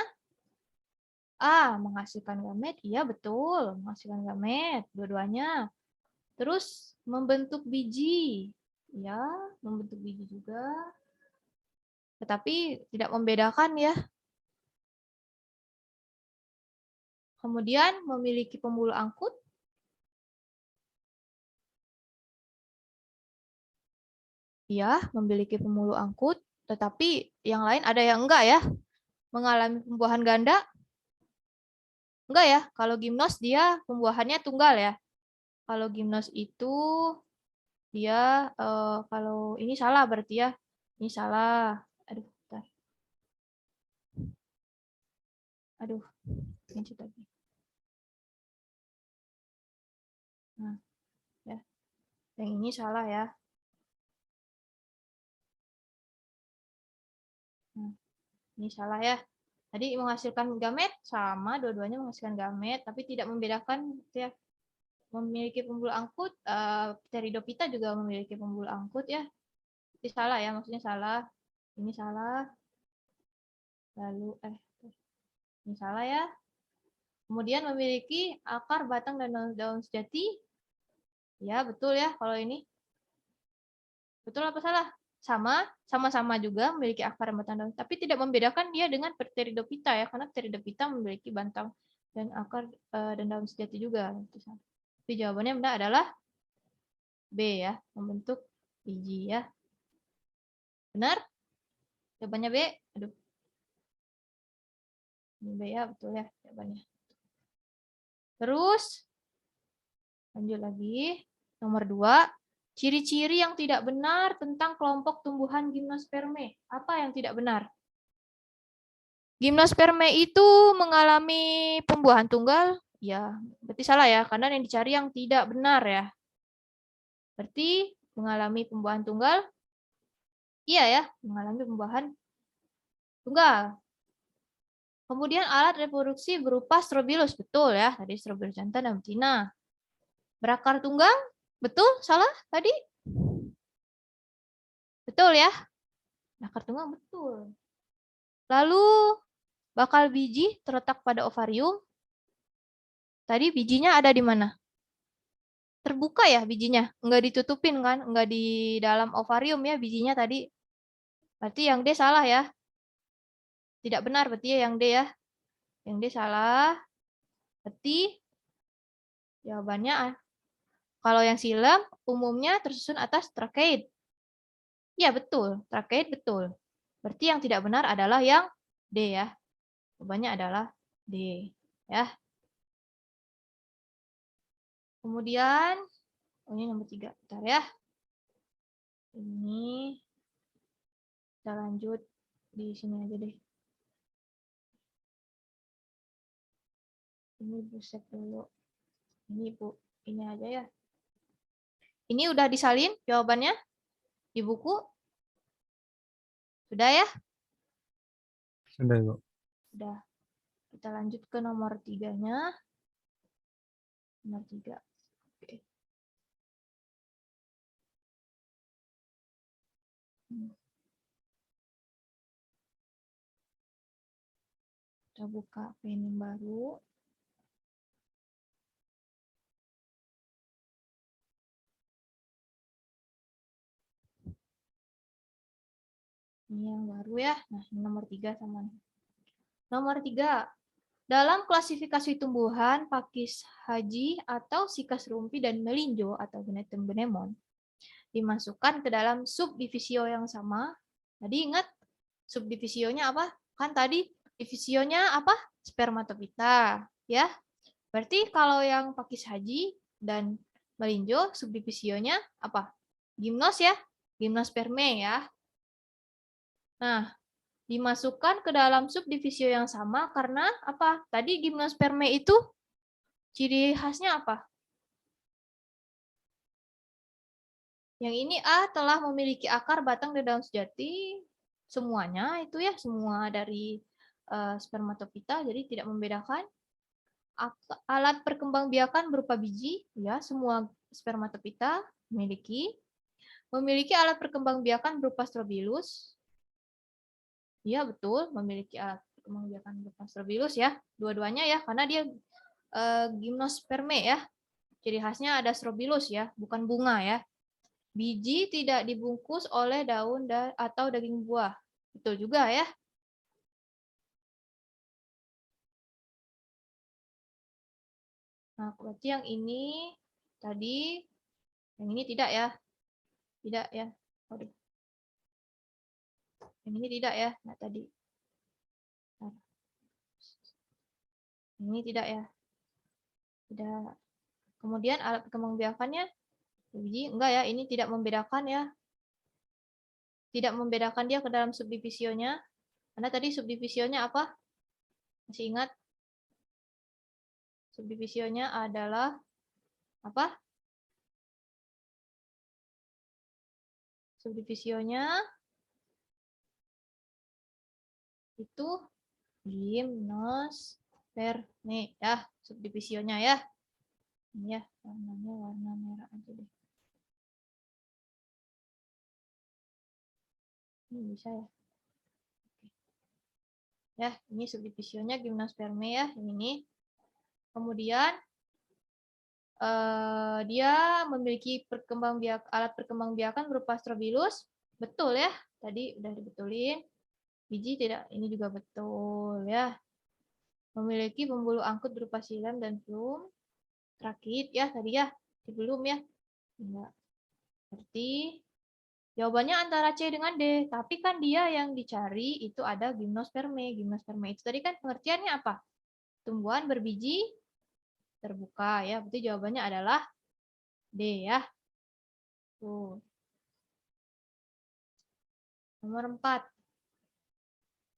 menghasilkan gamet, iya betul, menghasilkan gamet, dua-duanya. Terus membentuk biji, ya membentuk biji juga. Tetapi tidak membedakan ya. Kemudian memiliki pembuluh angkut. Ya, memiliki pembuluh angkut, tetapi yang lain ada yang enggak ya. Mengalami pembuahan ganda. Enggak ya, kalau gimnos dia pembuahannya tunggal ya. Kalau gimnos itu dia kalau ini salah berarti ya. Ini salah. Aduh, bentar. Aduh, ini tadi. Nah, ya. Yang ini salah ya. Nah, ini salah ya. Tadi menghasilkan gamet sama, dua-duanya menghasilkan gamet, tapi tidak membedakan ya. Memiliki pembuluh angkut, Pteridophyta juga memiliki pembuluh angkut ya. Ini salah ya, maksudnya salah. Ini salah. Lalu ini salah ya. Kemudian memiliki akar, batang, dan daun sejati. Ya, betul ya kalau ini. Betul apa salah? Sama-sama juga memiliki akar, batang, daun. Tapi tidak membedakan dia dengan Pteridophyta ya, karena Pteridophyta memiliki batang dan akar dan daun sejati juga. Tapi jawabannya benar adalah B ya, membentuk biji ya. Benar? Jawabannya B. Aduh. Ini B ya, betul ya jawabannya. Terus, lanjut lagi. Nomor 2, ciri-ciri yang tidak benar tentang kelompok tumbuhan Gymnospermae. Apa yang tidak benar? Gymnospermae itu mengalami pembuahan tunggal? Ya, berarti salah ya, karena yang dicari yang tidak benar ya. Berarti mengalami pembuahan tunggal? Iya ya, mengalami pembuahan tunggal. Kemudian alat reproduksi berupa strobilus, betul ya, tadi strobilus jantan dan betina. Berakar tunggang, betul? Salah tadi? Betul ya? Berakar tunggang, betul. Lalu bakal biji terletak pada ovarium. Tadi bijinya ada di mana? Terbuka ya bijinya, nggak ditutupin kan, nggak di dalam ovarium ya bijinya tadi. Berarti yang D salah ya. Tidak benar berarti ya yang D ya. Yang D salah. Berarti jawabannya kalau yang silam umumnya tersusun atas trakeid. Ya betul, trakeid betul. Berarti yang tidak benar adalah yang D ya. Jawabannya adalah D ya. Kemudian ini nomor 3. Bentar ya. Ini kita lanjut di sini aja deh. Ini buset dulu. Ini Bu, ini aja ya. Ini udah disalin jawabannya di buku? Sudah ya? Sudah, Ibu. Sudah. Kita lanjut ke nomor 3-nya. Nomor 3. Oke. Kita buka pen yang baru. Ini yang baru ya. Nah, ini nomor 3 sama nih. Nomor 3. Dalam klasifikasi tumbuhan, pakis haji atau sikas rumpi dan melinjo atau Genetum benemon dimasukkan ke dalam subdivisio yang sama. Tadi ingat subdivisionya apa? Kan tadi divisionya apa? Spermatopita, ya. Berarti kalau yang pakis haji dan melinjo subdivisionya apa? Gimnos ya, gimnosperme ya. Nah, dimasukkan ke dalam subdivisio yang sama karena apa? Tadi gimnosperme itu ciri khasnya apa? Yang ini A telah memiliki akar, batang, dan daun sejati. Semuanya itu ya, semua dari spermatopita, jadi tidak membedakan. Alat perkembangbiakan berupa biji, ya semua spermatopita memiliki. Memiliki alat perkembangbiakan berupa strobilus. Ya betul, memiliki alat perkembangbiakan berupa strobilus ya, dua-duanya ya, karena dia gimnosperme ya. Ciri khasnya ada strobilus ya, bukan bunga ya. Biji tidak dibungkus oleh daun atau daging buah. Betul juga ya. Nah, berarti yang ini tadi, yang ini tidak ya. Tidak ya. Waduh. Yang ini tidak ya. Nah, tadi. Nah. Ini tidak ya. Tidak. Kemudian alat perkembangbiakannya, biji enggak ya. Ini tidak membedakan ya. Tidak membedakan dia ke dalam subdivisionya. Karena tadi subdivisionya apa? Masih ingat? Subdivisionya adalah apa? Subdivisionya itu gimnosperme ya, subdivisionya ya. Ini ya, warnanya warna merah aja deh. Ini bisa ya. Ya, ini subdivisionya gimnosperme ya, ini. Kemudian dia memiliki alat perkembangbiakan berupa strobilus. Betul ya, tadi udah dibetulin. Biji tidak, ini juga betul ya. Memiliki pembuluh angkut berupa xilem dan flum. Trakit ya tadi ya, belum ya. Enggak. Berarti jawabannya antara C dengan D. Tapi kan dia yang dicari itu ada gimnosperme. Gimnosperme itu tadi kan pengertiannya apa? Tumbuhan berbiji terbuka ya. Berarti jawabannya adalah D ya. Tuh. Nomor 4.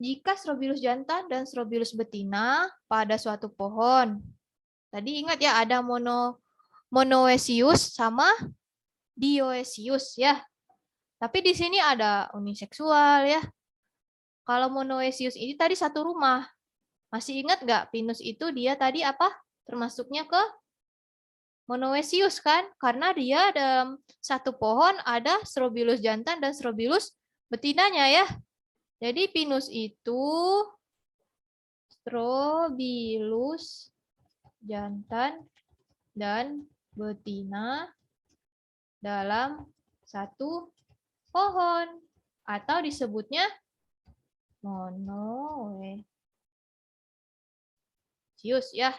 Jika strobilus jantan dan strobilus betina pada suatu pohon. Tadi ingat ya ada monoecious sama dioecious ya. Tapi di sini ada uniseksual ya. Kalau monoecious ini tadi satu rumah. Masih ingat nggak pinus itu dia tadi apa? Termasuknya ke monoecious kan? Karena dia dalam satu pohon ada Strobilus jantan dan Strobilus betinanya ya. Jadi pinus itu Strobilus jantan dan betina dalam satu pohon atau disebutnya monoecious ya.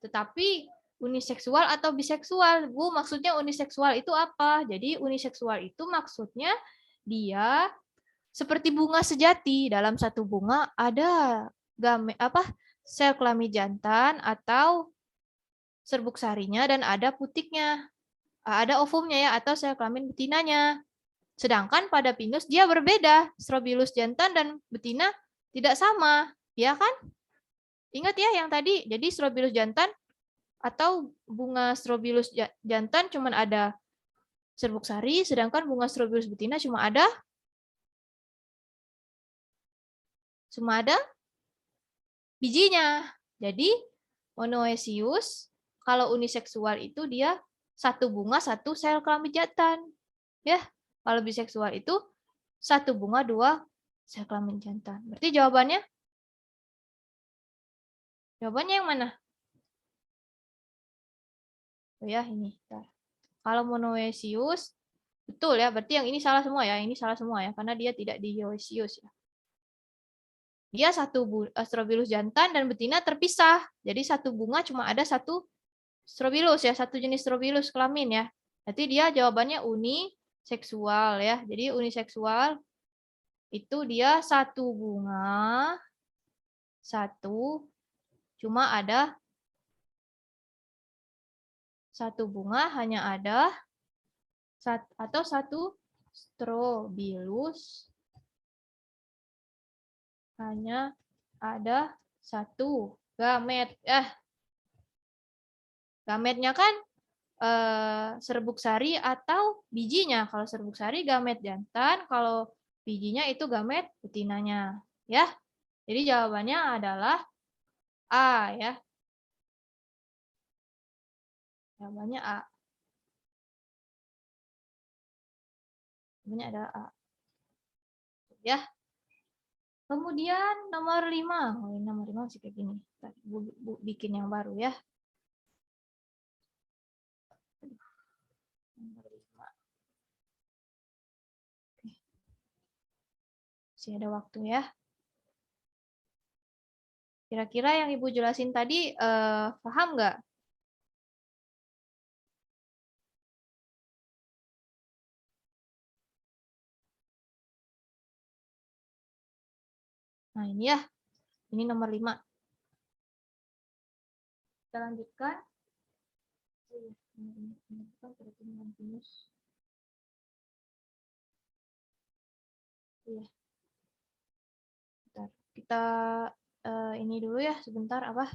Tetapi uniseksual atau biseksual, Bu, maksudnya uniseksual itu apa? Jadi uniseksual itu maksudnya dia seperti bunga sejati. Dalam satu bunga ada sel kelamin jantan atau serbuk sarinya dan ada putiknya. Ada ovumnya ya atau sel kelamin betinanya. Sedangkan pada pinus dia berbeda. Strobilus jantan dan betina tidak sama, ya kan? Ingat ya yang tadi. Jadi Strobilus jantan atau bunga Strobilus jantan cuma ada serbuk sari, sedangkan bunga Strobilus betina cuma ada bijinya. Jadi monoecious kalau uniseksual itu dia satu bunga satu sel kelamin jantan. Ya, kalau biseksual itu satu bunga dua sel kelamin jantan. Berarti jawabannya yang mana? Oh ya, ini. Kalau monoecious betul ya, berarti yang ini salah semua ya. Ini salah semua ya karena dia tidak dioecious ya. Dia satu Strobilus jantan dan betina terpisah. Jadi satu bunga cuma ada satu Strobilus ya, satu jenis Strobilus kelamin ya. Berarti dia jawabannya uniseksual ya. Jadi uniseksual itu dia satu bunga, cuma ada satu bunga hanya ada atau satu Strobilus hanya ada satu gamet. Gametnya kan serbuk sari atau bijinya. Kalau serbuk sari gamet jantan, kalau bijinya itu gamet betinanya. Ya. Jadi jawabannya adalah A ya. Jawabannya A. Jawabannya adalah A. Ya. Kemudian nomor 5. Oh, ini nomor 5 masih kayak gini. Bu bikin yang baru ya. Nomor 5. Oke. Masih ada waktu ya. Kira-kira yang Ibu jelasin tadi paham nggak? Nah ini ya, ini nomor 5. Kita lanjutkan. Kita ini dulu ya sebentar apa?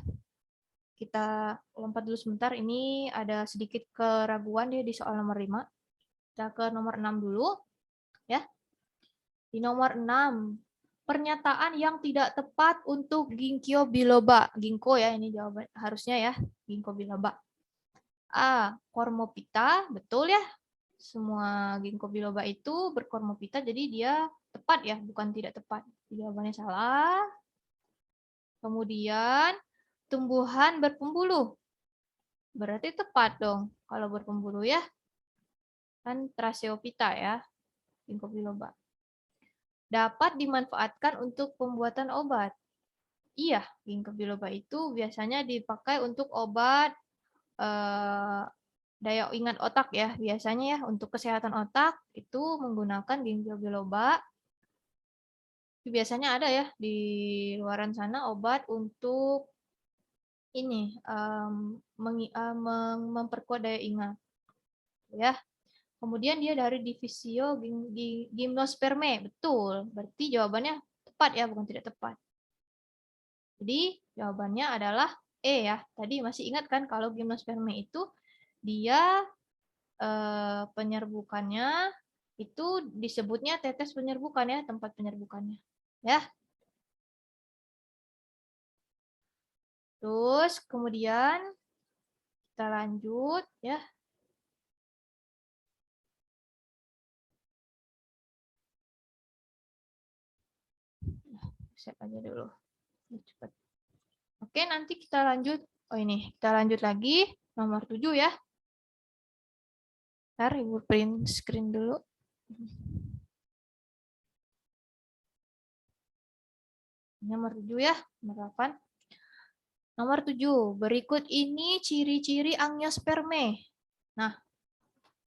Kita lompat dulu sebentar. Ini ada sedikit keraguan ya di soal nomor 5. Kita ke nomor 6 dulu. Ya. Di nomor 6. Pernyataan yang tidak tepat untuk ginkgo biloba. Ginkgo ya, ini jawaban harusnya ya. Ginkgo biloba. A. Kormopita, betul ya. Semua ginkgo biloba itu berkormopita, jadi dia tepat ya, bukan tidak tepat. Jawabannya salah. Kemudian, tumbuhan berpembuluh. Berarti tepat dong kalau berpembuluh ya. Kan Tracheophyta ya, ginkgo biloba. Dapat dimanfaatkan untuk pembuatan obat. Iya, ginkgo biloba itu biasanya dipakai untuk obat daya ingat otak ya. Biasanya ya untuk kesehatan otak itu menggunakan ginkgo biloba. Biasanya ada ya di luaran sana obat untuk ini memperkuat daya ingat. Ya. Kemudian dia dari divisio gimnosperme, betul. Berarti jawabannya tepat ya, bukan tidak tepat. Jadi jawabannya adalah E ya. Tadi masih ingat kan kalau gimnosperme itu dia penyerbukannya Itu disebutnya tetes penyerbukan ya, tempat penyerbukannya. Ya. Terus kemudian kita lanjut ya. Save aja dulu. Cepat. Oke, nanti kita lanjut. Oh ini, kita lanjut lagi nomor 7 ya. Ntar Ibu print screen dulu. Nomor 7 ya, nomor 8. Nomor 7, berikut ini ciri-ciri angiosperme. Nah,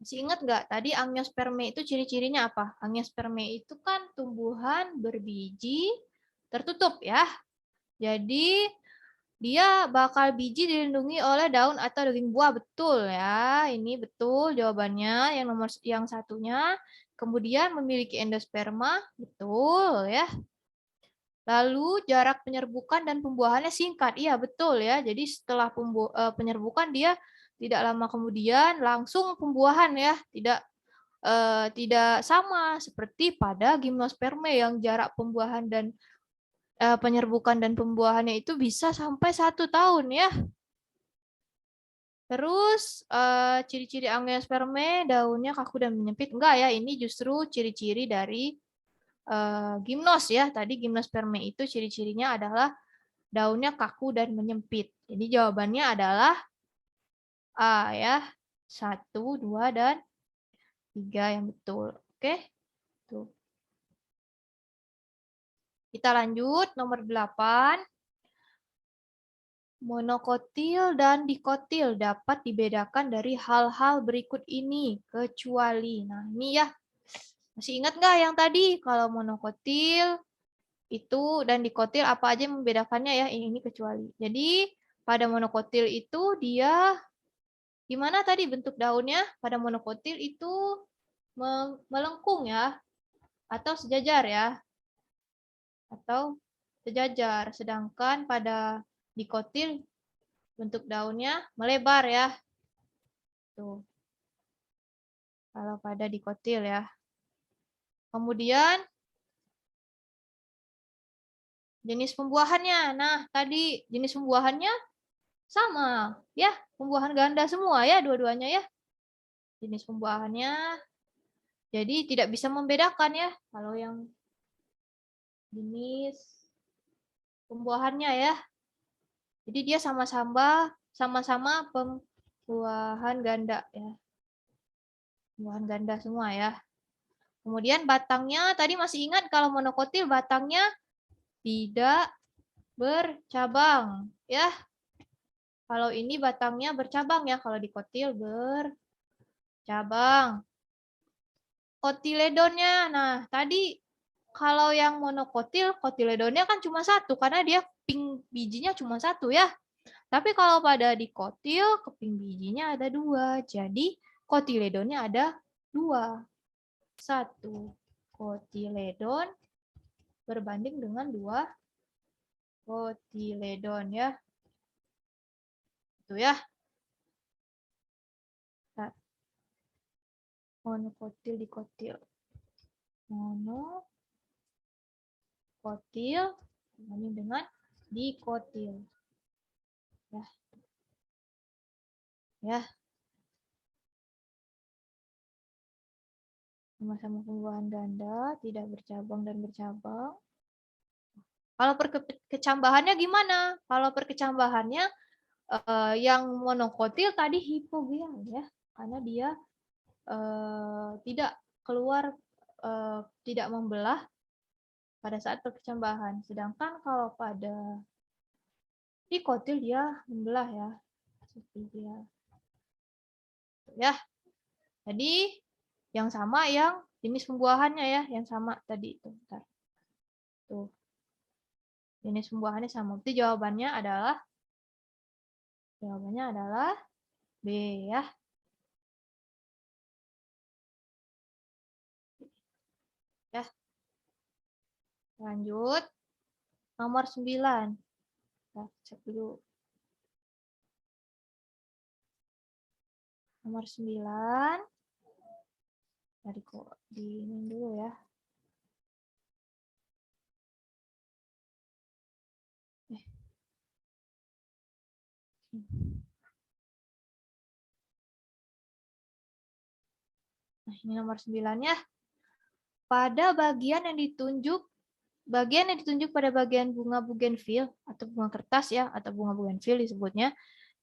masih ingat nggak tadi angiosperme itu ciri-cirinya apa? Angiosperme itu kan tumbuhan berbiji tertutup ya. Jadi dia bakal biji dilindungi oleh daun atau daging buah, betul ya. Ini betul jawabannya yang satunya. Kemudian memiliki endosperma, betul ya. Lalu jarak penyerbukan dan pembuahannya singkat. Iya, betul ya. Jadi setelah penyerbukan dia tidak lama kemudian langsung pembuahan ya. Tidak sama seperti pada gimnosperme yang jarak pembuahan dan penyerbukan dan pembuahannya itu bisa sampai 1 tahun ya. Terus ciri-ciri angiosperme daunnya kaku dan menyempit. Enggak ya, ini justru ciri-ciri dari gimnos ya. Tadi gimnosperme itu ciri-cirinya adalah daunnya kaku dan menyempit. Jadi jawabannya adalah A ya. 1, 2, dan 3 yang betul. Oke. Tuh. Kita lanjut nomor 8. Monokotil dan dikotil dapat dibedakan dari hal-hal berikut ini, kecuali. Nah, ini ya. Masih ingat nggak yang tadi? Kalau monokotil itu dan dikotil apa aja yang membedakannya ya? Ini kecuali. Jadi, pada monokotil itu dia gimana tadi bentuk daunnya? Pada monokotil itu melengkung ya, atau sejajar ya. Atau sejajar. Sedangkan pada dikotil bentuk daunnya melebar ya. Tuh. Kalau pada dikotil ya. Kemudian jenis pembuahannya. Nah, tadi jenis pembuahannya sama ya, pembuahan ganda semua ya dua-duanya ya. Jenis pembuahannya. Jadi tidak bisa membedakan ya kalau yang jenis pembuahannya ya. Jadi dia sama-sama pembuahan ganda ya. Pembuahan ganda semua ya. Kemudian batangnya tadi masih ingat kalau monokotil batangnya tidak bercabang ya. Kalau ini batangnya bercabang ya, kalau dikotil bercabang. Kotiledonnya, nah tadi kalau yang monokotil, kotiledonnya kan cuma satu karena dia keping bijinya cuma satu ya. Tapi kalau pada dikotil, keping bijinya ada 2. Jadi kotiledonnya ada 2. 1 kotiledon berbanding dengan 2 kotiledon ya. Itu ya. Monokotil dikotil. Monokotil berbanding dengan dikotil. Ya. Ya. Sama-sama pembuahan ganda, tidak bercabang dan bercabang. Kalau perkecambahannya gimana? Kalau perkecambahannya yang monokotil tadi hipogeal ya, karena dia tidak keluar, tidak membelah pada saat perkecambahan. Sedangkan kalau pada dikotil dia membelah ya, seperti dia. Ya, jadi yang sama yang jenis pembuahannya ya, yang sama tadi itu. Bentar. Tuh. Jenis pembuahannya sama. Berarti jawabannya adalah B ya. Ya. Lanjut. Nomor 9. Nah, cek dulu. Nomor 9. Dari kok di ini dulu ya. Nah, ini nomor 9 ya. Pada bagian yang ditunjuk pada bagian bunga bougainville atau bunga kertas ya, atau bunga bougainville disebutnya,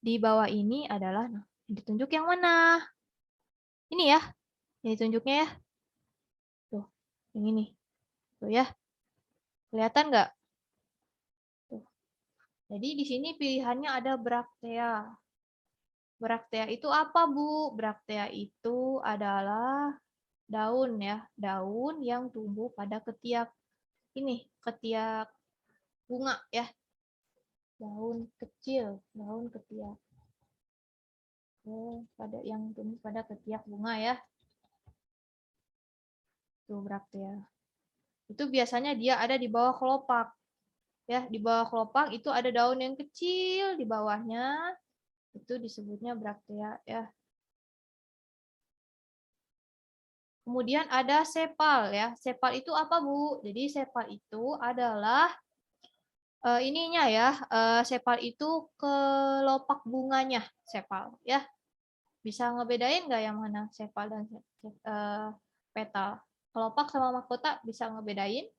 di bawah ini adalah yang ditunjuk yang mana? Ini ya, yang ditunjuknya ya. Tuh, yang ini. Tuh ya. Kelihatan nggak? Tuh. Jadi di sini pilihannya ada braktea. Braktea itu apa, Bu? Braktea itu adalah daun ya, daun yang tumbuh pada ketiak ini, ketiak bunga ya. Daun kecil, daun ketiak. Pada yang tumbuh pada ketiak bunga ya. Tuh braktea. Itu biasanya dia ada di bawah kelopak. Ya, di bawah kelopak itu ada daun yang kecil di bawahnya. Itu disebutnya braktea ya. Kemudian ada sepal ya. Sepal itu apa, Bu? Jadi sepal itu adalah ininya ya. Sepal itu kelopak bunganya sepal ya. Bisa ngebedain nggak yang mana sepal dan petal? Kelopak sama mahkota bisa ngebedain?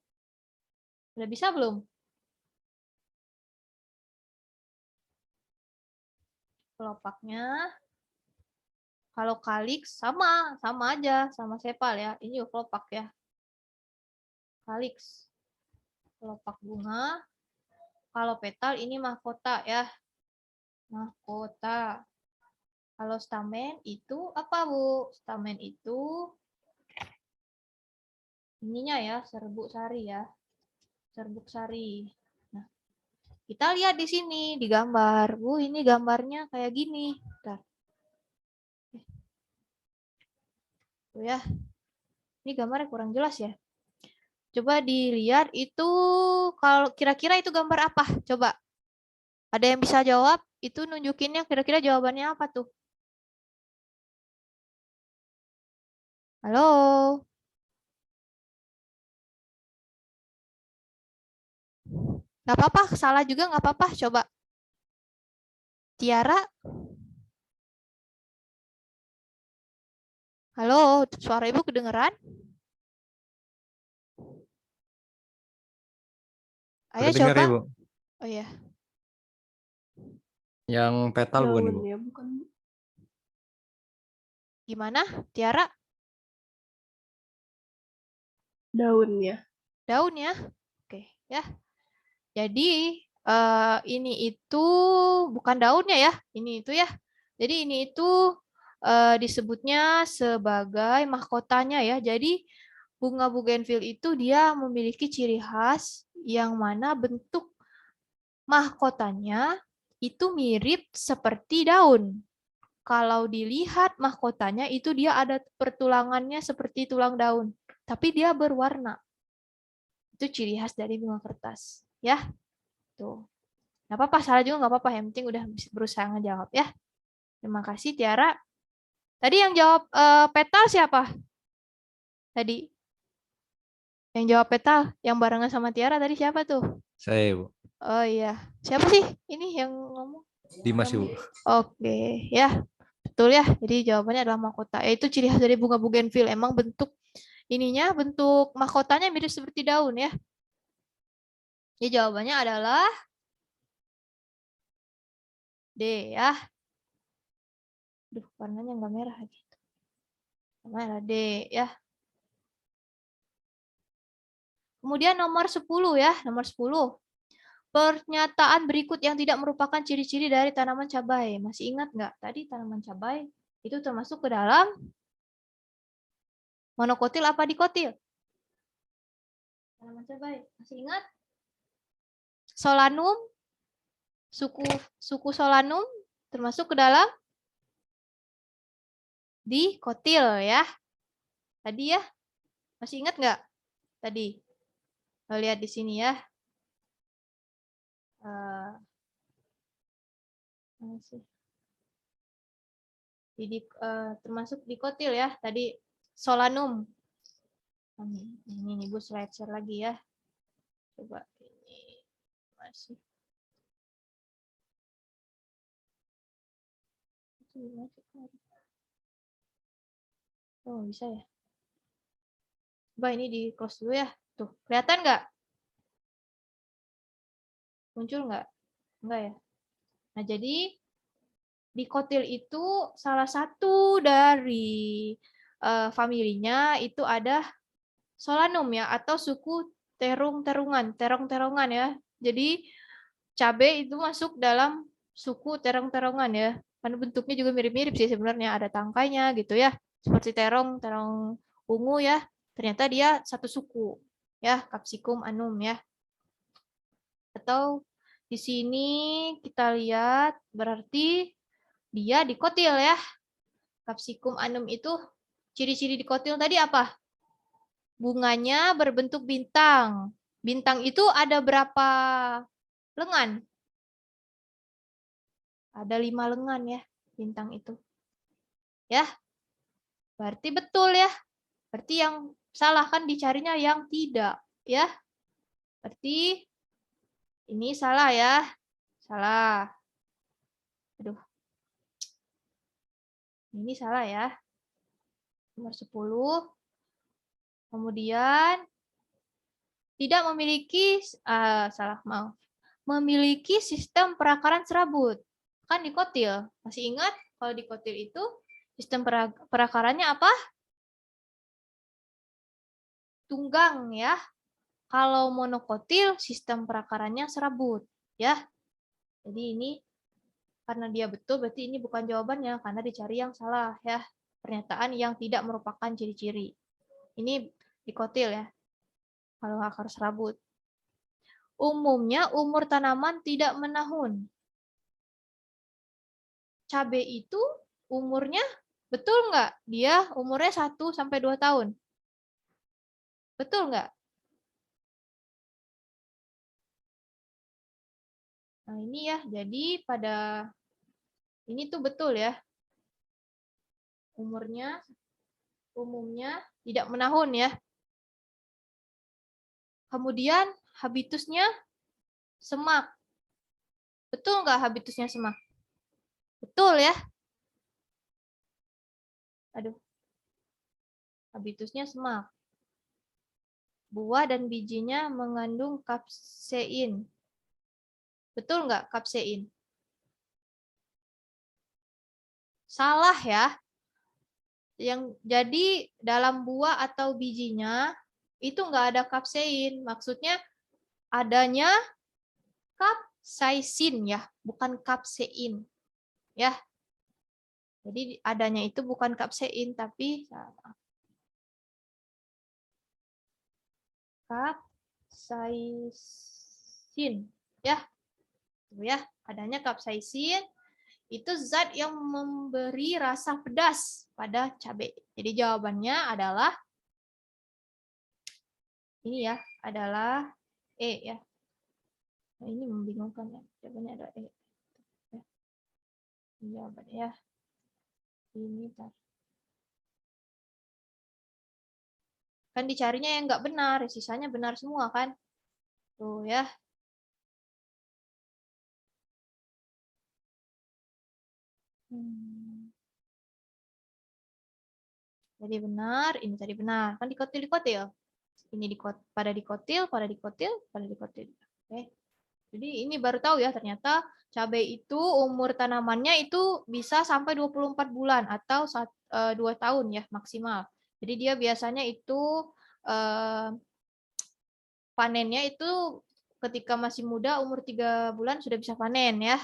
Udah bisa belum? Kelopaknya. Kalau kaliks sama aja sama sepal ya. Ini juga kelopak ya. Kaliks kelopak bunga. Kalau petal ini mahkota ya. Mahkota. Kalau stamen itu apa, Bu? Stamen itu ininya ya, serbuk sari ya. Serbuk sari. Nah, kita lihat di sini di gambar. Bu, ini gambarnya kayak gini. Bentar. Tuh ya. Ini gambarnya kurang jelas ya. Coba dilihat itu kalau kira-kira itu gambar apa? Coba. Ada yang bisa jawab? Itu nunjukinnya kira-kira jawabannya apa tuh? Halo? Nggak apa-apa, salah juga nggak apa-apa. Coba. Tiara? Halo, suara ibu kedengeran? Ayo Kedengar coba. Ibu. Oh iya. Yang petal bukan Ibu? Daunnya bukan. Gimana? Tiara? Daunnya. Daun ya? Oke, ya. Jadi ini itu bukan daunnya ya. Ini itu ya. Jadi ini itu disebutnya sebagai mahkotanya ya. Jadi bunga bougainville itu dia memiliki ciri khas yang mana bentuk mahkotanya itu mirip seperti daun. Kalau dilihat mahkotanya itu dia ada pertulangannya seperti tulang daun, tapi dia berwarna. Itu ciri khas dari bunga kertas, ya. Tuh. Nggak apa-apa, salah juga nggak apa-apa. Yang penting udah berusaha ngejawab ya. Terima kasih Tiara. Tadi yang jawab petal siapa? Tadi yang jawab petal, yang barengan sama Tiara tadi siapa tuh? Saya Ibu. Oh iya, siapa sih ini yang ngomong? Dimas Ibu. Oke, ya betul ya. Jadi jawabannya adalah mahkota. Itu ciri khas dari bunga bougainville. Emang bentuk ininya, bentuk mahkotanya mirip seperti daun ya. Jadi jawabannya adalah D ya. Duh, warnanya nggak merah gitu. Merah D ya. Kemudian nomor 10 ya, nomor 10. Pernyataan berikut yang tidak merupakan ciri-ciri dari tanaman cabai. Masih ingat nggak? Tadi tanaman cabai itu termasuk ke dalam monokotil apa dikotil? Tanaman cabai. Masih ingat? Solanum, suku Solanum termasuk ke dalam dikotil ya. Tadi ya. Masih ingat nggak? Tadi. Lihat di sini ya. Termasuk dikotil ya. Tadi Solanum. Ini nih Bu, slide share lagi ya. Coba ini masih. Oh, bisa ya. Coba ini di close dulu ya. Tuh, kelihatan nggak? Muncul nggak? Enggak ya. Nah, jadi dikotil itu salah satu dari familinya itu ada Solanum ya, atau suku terong-terongan ya. Jadi cabai itu masuk dalam suku terong-terongan ya. Karena bentuknya juga mirip-mirip sih sebenarnya, ada tangkainya gitu ya. Seperti terong ungu ya. Ternyata dia satu suku ya, Capsicum annum ya. Atau di sini kita lihat berarti dia dikotil ya. Capsicum annum itu ciri-ciri dikotil tadi apa? Bunganya berbentuk bintang. Bintang itu ada berapa lengan? Ada 5 lengan ya, bintang itu. Ya, berarti betul ya. Berarti yang salah kan dicarinya yang tidak. Ya, berarti ini salah ya. Salah. Aduh. Ini salah ya. Nomor 10. Kemudian tidak memiliki memiliki sistem perakaran serabut. Kan dikotil. Masih ingat kalau dikotil itu sistem perakarannya apa? Tunggang ya. Kalau monokotil sistem perakarannya serabut ya. Jadi ini karena dia betul berarti ini bukan jawabannya karena dicari yang salah ya. Pernyataan yang tidak merupakan ciri-ciri. Ini dikotil ya. Kalau akar serabut. Umumnya umur tanaman tidak menahun. Cabai itu umurnya betul nggak? Dia umurnya 1 sampai 2 tahun. Betul nggak? Nah ini ya, jadi pada ini tuh betul ya. Umumnya tidak menahun ya. Kemudian habitusnya semak. Betul nggak habitusnya semak? Betul ya. Aduh. Habitusnya semak. Buah dan bijinya mengandung kapsein. Betul nggak kapsein? Salah ya. Jadi dalam buah atau bijinya itu nggak ada kapsein. Maksudnya adanya kapsaisin ya, bukan kapsein. Ya. Jadi adanya itu bukan kapsein tapi kapsaisin ya. Tuh ya, adanya kapsaisin itu zat yang memberi rasa pedas pada cabai. Jadi jawabannya adalah ini ya, adalah E ya. Nah, ini membingungkan ya. Jawabannya adalah E. Ya. Ini jawabannya ya. Ini tar. Kan dicarinya yang nggak benar, sisanya benar semua kan. Tuh ya. Jadi benar, ini tadi benar. Kan dikotil-dikotil. Ini pada dikotil. Oke. Jadi ini baru tahu ya ternyata cabai itu umur tanamannya itu bisa sampai 24 bulan atau 2 tahun ya maksimal. Jadi dia biasanya itu panennya itu ketika masih muda umur 3 bulan sudah bisa panen ya.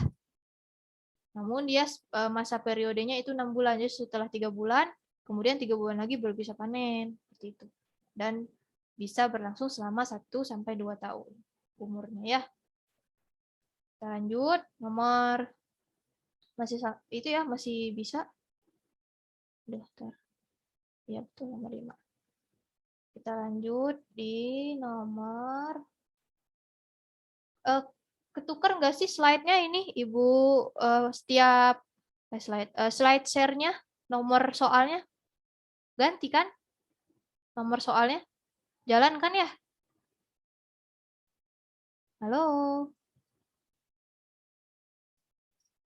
Namun dia masa periodenya itu 6 bulan. Jadi setelah 3 bulan, kemudian 3 bulan lagi baru bisa panen seperti itu. Dan bisa berlangsung selama 1 sampai 2 tahun umurnya ya. Kita lanjut nomor masih itu ya, masih bisa. Udah, ya betul nomor 5. Kita lanjut di nomor ketukar nggak sih slide-nya ini Ibu setiap slide share-nya nomor soalnya ganti kan? Nomor soalnya jalan kan ya? Halo?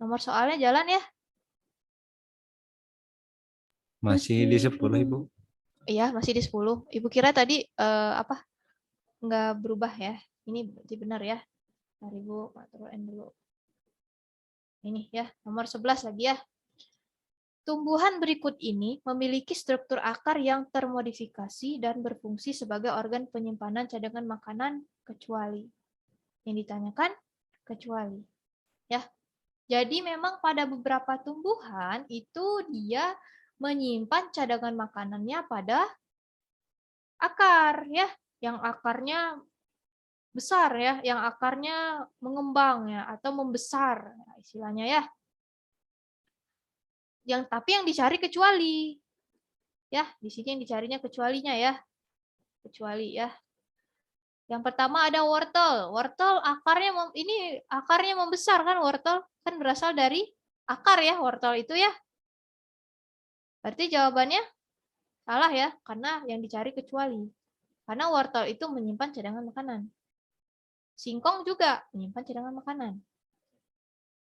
Nomor soalnya jalan ya? Masih di 10, Ibu. Iya, masih di 10. Ibu kira tadi apa? Nggak berubah ya. Ini berarti benar ya. Mari Ibu, N dulu. Ini ya, nomor 11 lagi ya. Tumbuhan berikut ini memiliki struktur akar yang termodifikasi dan berfungsi sebagai organ penyimpanan cadangan makanan kecuali. Yang ditanyakan kecuali. Ya. Jadi memang pada beberapa tumbuhan itu dia menyimpan cadangan makanannya pada akar ya, yang akarnya besar ya, yang akarnya mengembang ya atau membesar istilahnya ya. Tapi yang dicari kecuali. Ya, di sini yang dicarinya kecualinya ya. Kecuali ya. Yang pertama ada wortel. Wortel akarnya membesar kan, wortel kan berasal dari akar ya, wortel itu ya. Berarti jawabannya salah ya, karena yang dicari kecuali. Karena wortel itu menyimpan cadangan makanan. Singkong juga menyimpan cadangan makanan.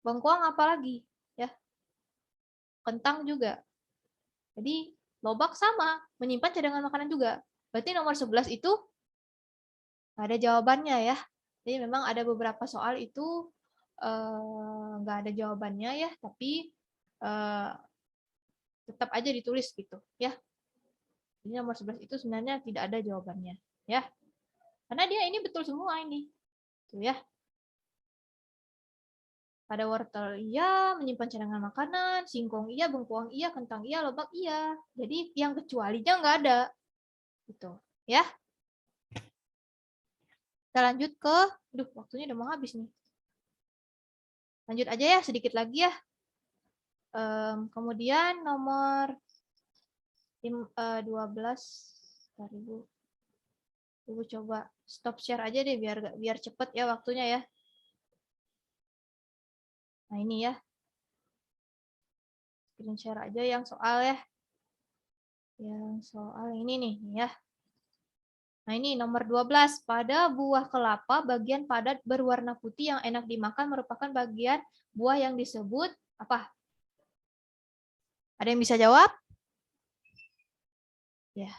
Bengkoang apalagi ya. Kentang juga. Jadi lobak sama, menyimpan cadangan makanan juga. Berarti nomor 11 itu nggak ada jawabannya ya. Jadi memang ada beberapa soal itu nggak ada jawabannya ya, tapi tetap aja ditulis gitu ya. Jadi nomor 11 itu sebenarnya tidak ada jawabannya ya. Karena dia ini betul semua ini. Tuh ya. Pada wortel iya, menyimpan cadangan makanan, singkong iya, bengkoang iya, kentang iya, lobak iya. Jadi yang kecualinya nggak ada. Gitu ya. Kita lanjut ke, waktunya udah mau habis nih. Lanjut aja ya, sedikit lagi ya. Kemudian nomor 12, Ibu coba stop share aja deh biar cepet ya waktunya ya. Nah ini ya, screen share aja yang soal ya. Yang soal ini nih ya. Nah ini nomor 12, pada buah kelapa bagian padat berwarna putih yang enak dimakan merupakan bagian buah yang disebut apa? Ada yang bisa jawab? Ya,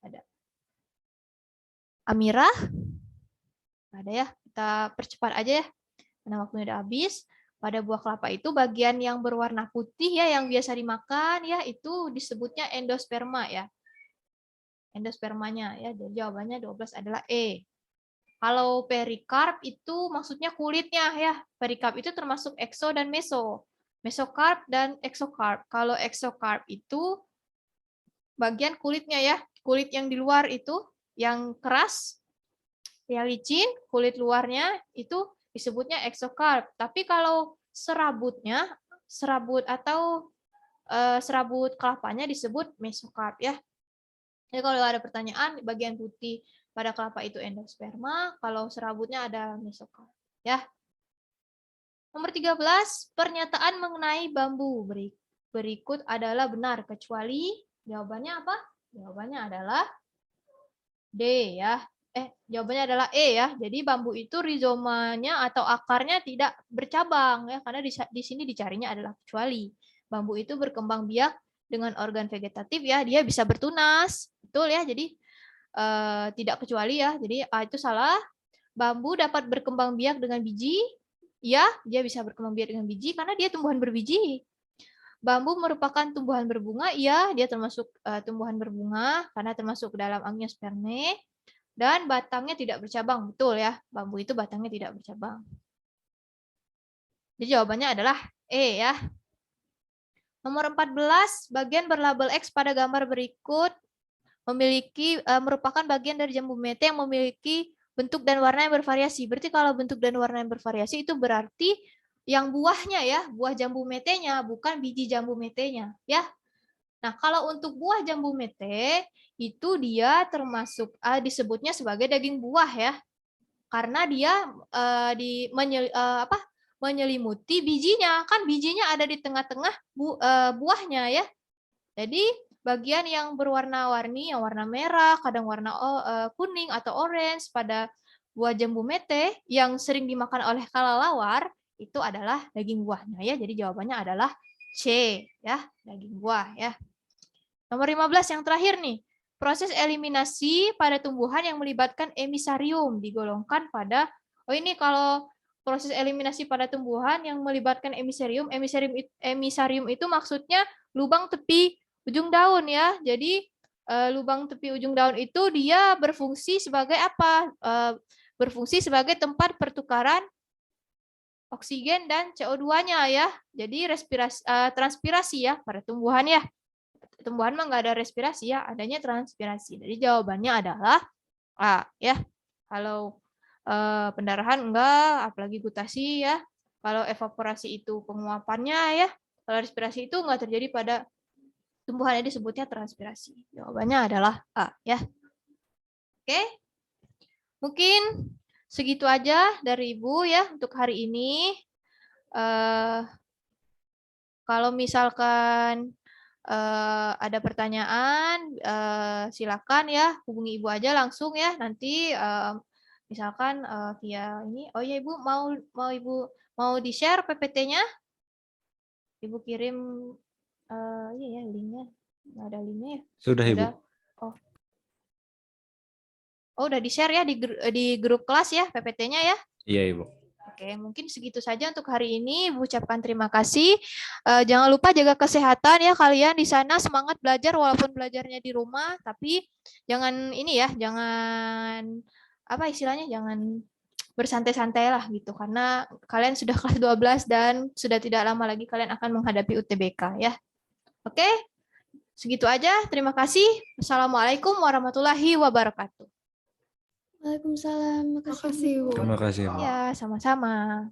ada. Amira? Ada ya, kita percepat aja ya. Karena waktunya udah habis. Pada buah kelapa itu bagian yang berwarna putih ya, yang biasa dimakan ya, itu disebutnya endosperma ya. Endospermanya ya, jadi jawabannya 12 adalah E. Kalau perikarp itu maksudnya kulitnya ya. Perikarp itu termasuk ekso dan meso. Mesokarp dan eksokarp. Kalau eksokarp itu bagian kulitnya ya. Kulit yang di luar itu yang keras, yang licin, kulit luarnya itu disebutnya eksokarp. Tapi kalau serabutnya, serabut kelapanya disebut mesokarp ya. Jadi kalau ada pertanyaan bagian putih pada kelapa itu endosperma, kalau serabutnya ada mesokarp ya. Nomor 13, pernyataan mengenai bambu berikut adalah benar kecuali jawabannya apa? Jawabannya adalah D ya. Jawabannya adalah E ya. Jadi bambu itu rizomanya atau akarnya tidak bercabang ya, karena di sini dicarinya adalah kecuali. Bambu itu berkembang biak dengan organ vegetatif ya, dia bisa bertunas. Betul ya. Jadi tidak kecuali ya. Jadi itu salah. Bambu dapat berkembang biak dengan biji. Ya, dia bisa berkembang biak dengan biji karena dia tumbuhan berbiji. Bambu merupakan tumbuhan berbunga, iya, dia termasuk tumbuhan berbunga karena termasuk dalam Angiospermae. Dan batangnya tidak bercabang, betul ya. Bambu itu batangnya tidak bercabang. Jadi jawabannya adalah E ya. Nomor 14, bagian berlabel X pada gambar berikut merupakan bagian dari jambu mete yang memiliki bentuk dan warna yang bervariasi. Berarti kalau bentuk dan warna yang bervariasi itu berarti yang buahnya ya, buah jambu metenya, bukan biji jambu metenya ya. Nah, kalau untuk buah jambu mete itu dia termasuk disebutnya sebagai daging buah ya. Karena dia menyelimuti bijinya. Kan bijinya ada di tengah-tengah buahnya ya. Jadi bagian yang berwarna-warni, yang warna merah, kadang warna kuning atau orange pada buah jambu mete yang sering dimakan oleh kelelawar itu adalah daging buahnya ya. Jadi jawabannya adalah C ya, daging buah ya. Nomor 15 yang terakhir nih. Proses eliminasi pada tumbuhan yang melibatkan emisarium digolongkan pada ini kalau proses eliminasi pada tumbuhan yang melibatkan emisarium, emisarium itu maksudnya lubang tepi ujung daun ya. Jadi lubang tepi ujung daun itu dia berfungsi sebagai apa? Berfungsi sebagai tempat pertukaran oksigen dan CO2-nya ya. Jadi transpirasi ya pada tumbuhan ya. Tumbuhan mah nggak ada respirasi ya, adanya transpirasi. Jadi jawabannya adalah A ya. Kalau pendarahan enggak, apalagi gutasi ya. Kalau evaporasi itu penguapannya ya. Kalau respirasi itu enggak terjadi pada tumbuhan, yang disebutnya transpirasi. Jawabannya adalah A ya. Oke. Mungkin segitu aja dari Ibu ya untuk hari ini. Kalau misalkan ada pertanyaan, silakan ya hubungi Ibu aja langsung ya. Nanti misalkan via ini, oh ya Ibu mau Ibu mau di-share PPT-nya? Ibu kirim iya ya linknya, nggak ada linknya ya? Sudah, Ibu. Udah. Oh udah di-share ya di grup kelas ya PPT-nya ya? Iya, Ibu. Oke, mungkin segitu saja untuk hari ini. Ibu ucapkan terima kasih. Jangan lupa jaga kesehatan ya kalian di sana. Semangat belajar walaupun belajarnya di rumah. Tapi jangan ini ya, jangan apa istilahnya, jangan bersantai-santai lah gitu. Karena kalian sudah kelas 12 dan sudah tidak lama lagi kalian akan menghadapi UTBK ya. Oke, segitu aja. Terima kasih. Assalamualaikum warahmatullahi wabarakatuh. Waalaikumsalam. Makasih. Makasih, Bu. Terima kasih, Ibu. Ya, sama-sama.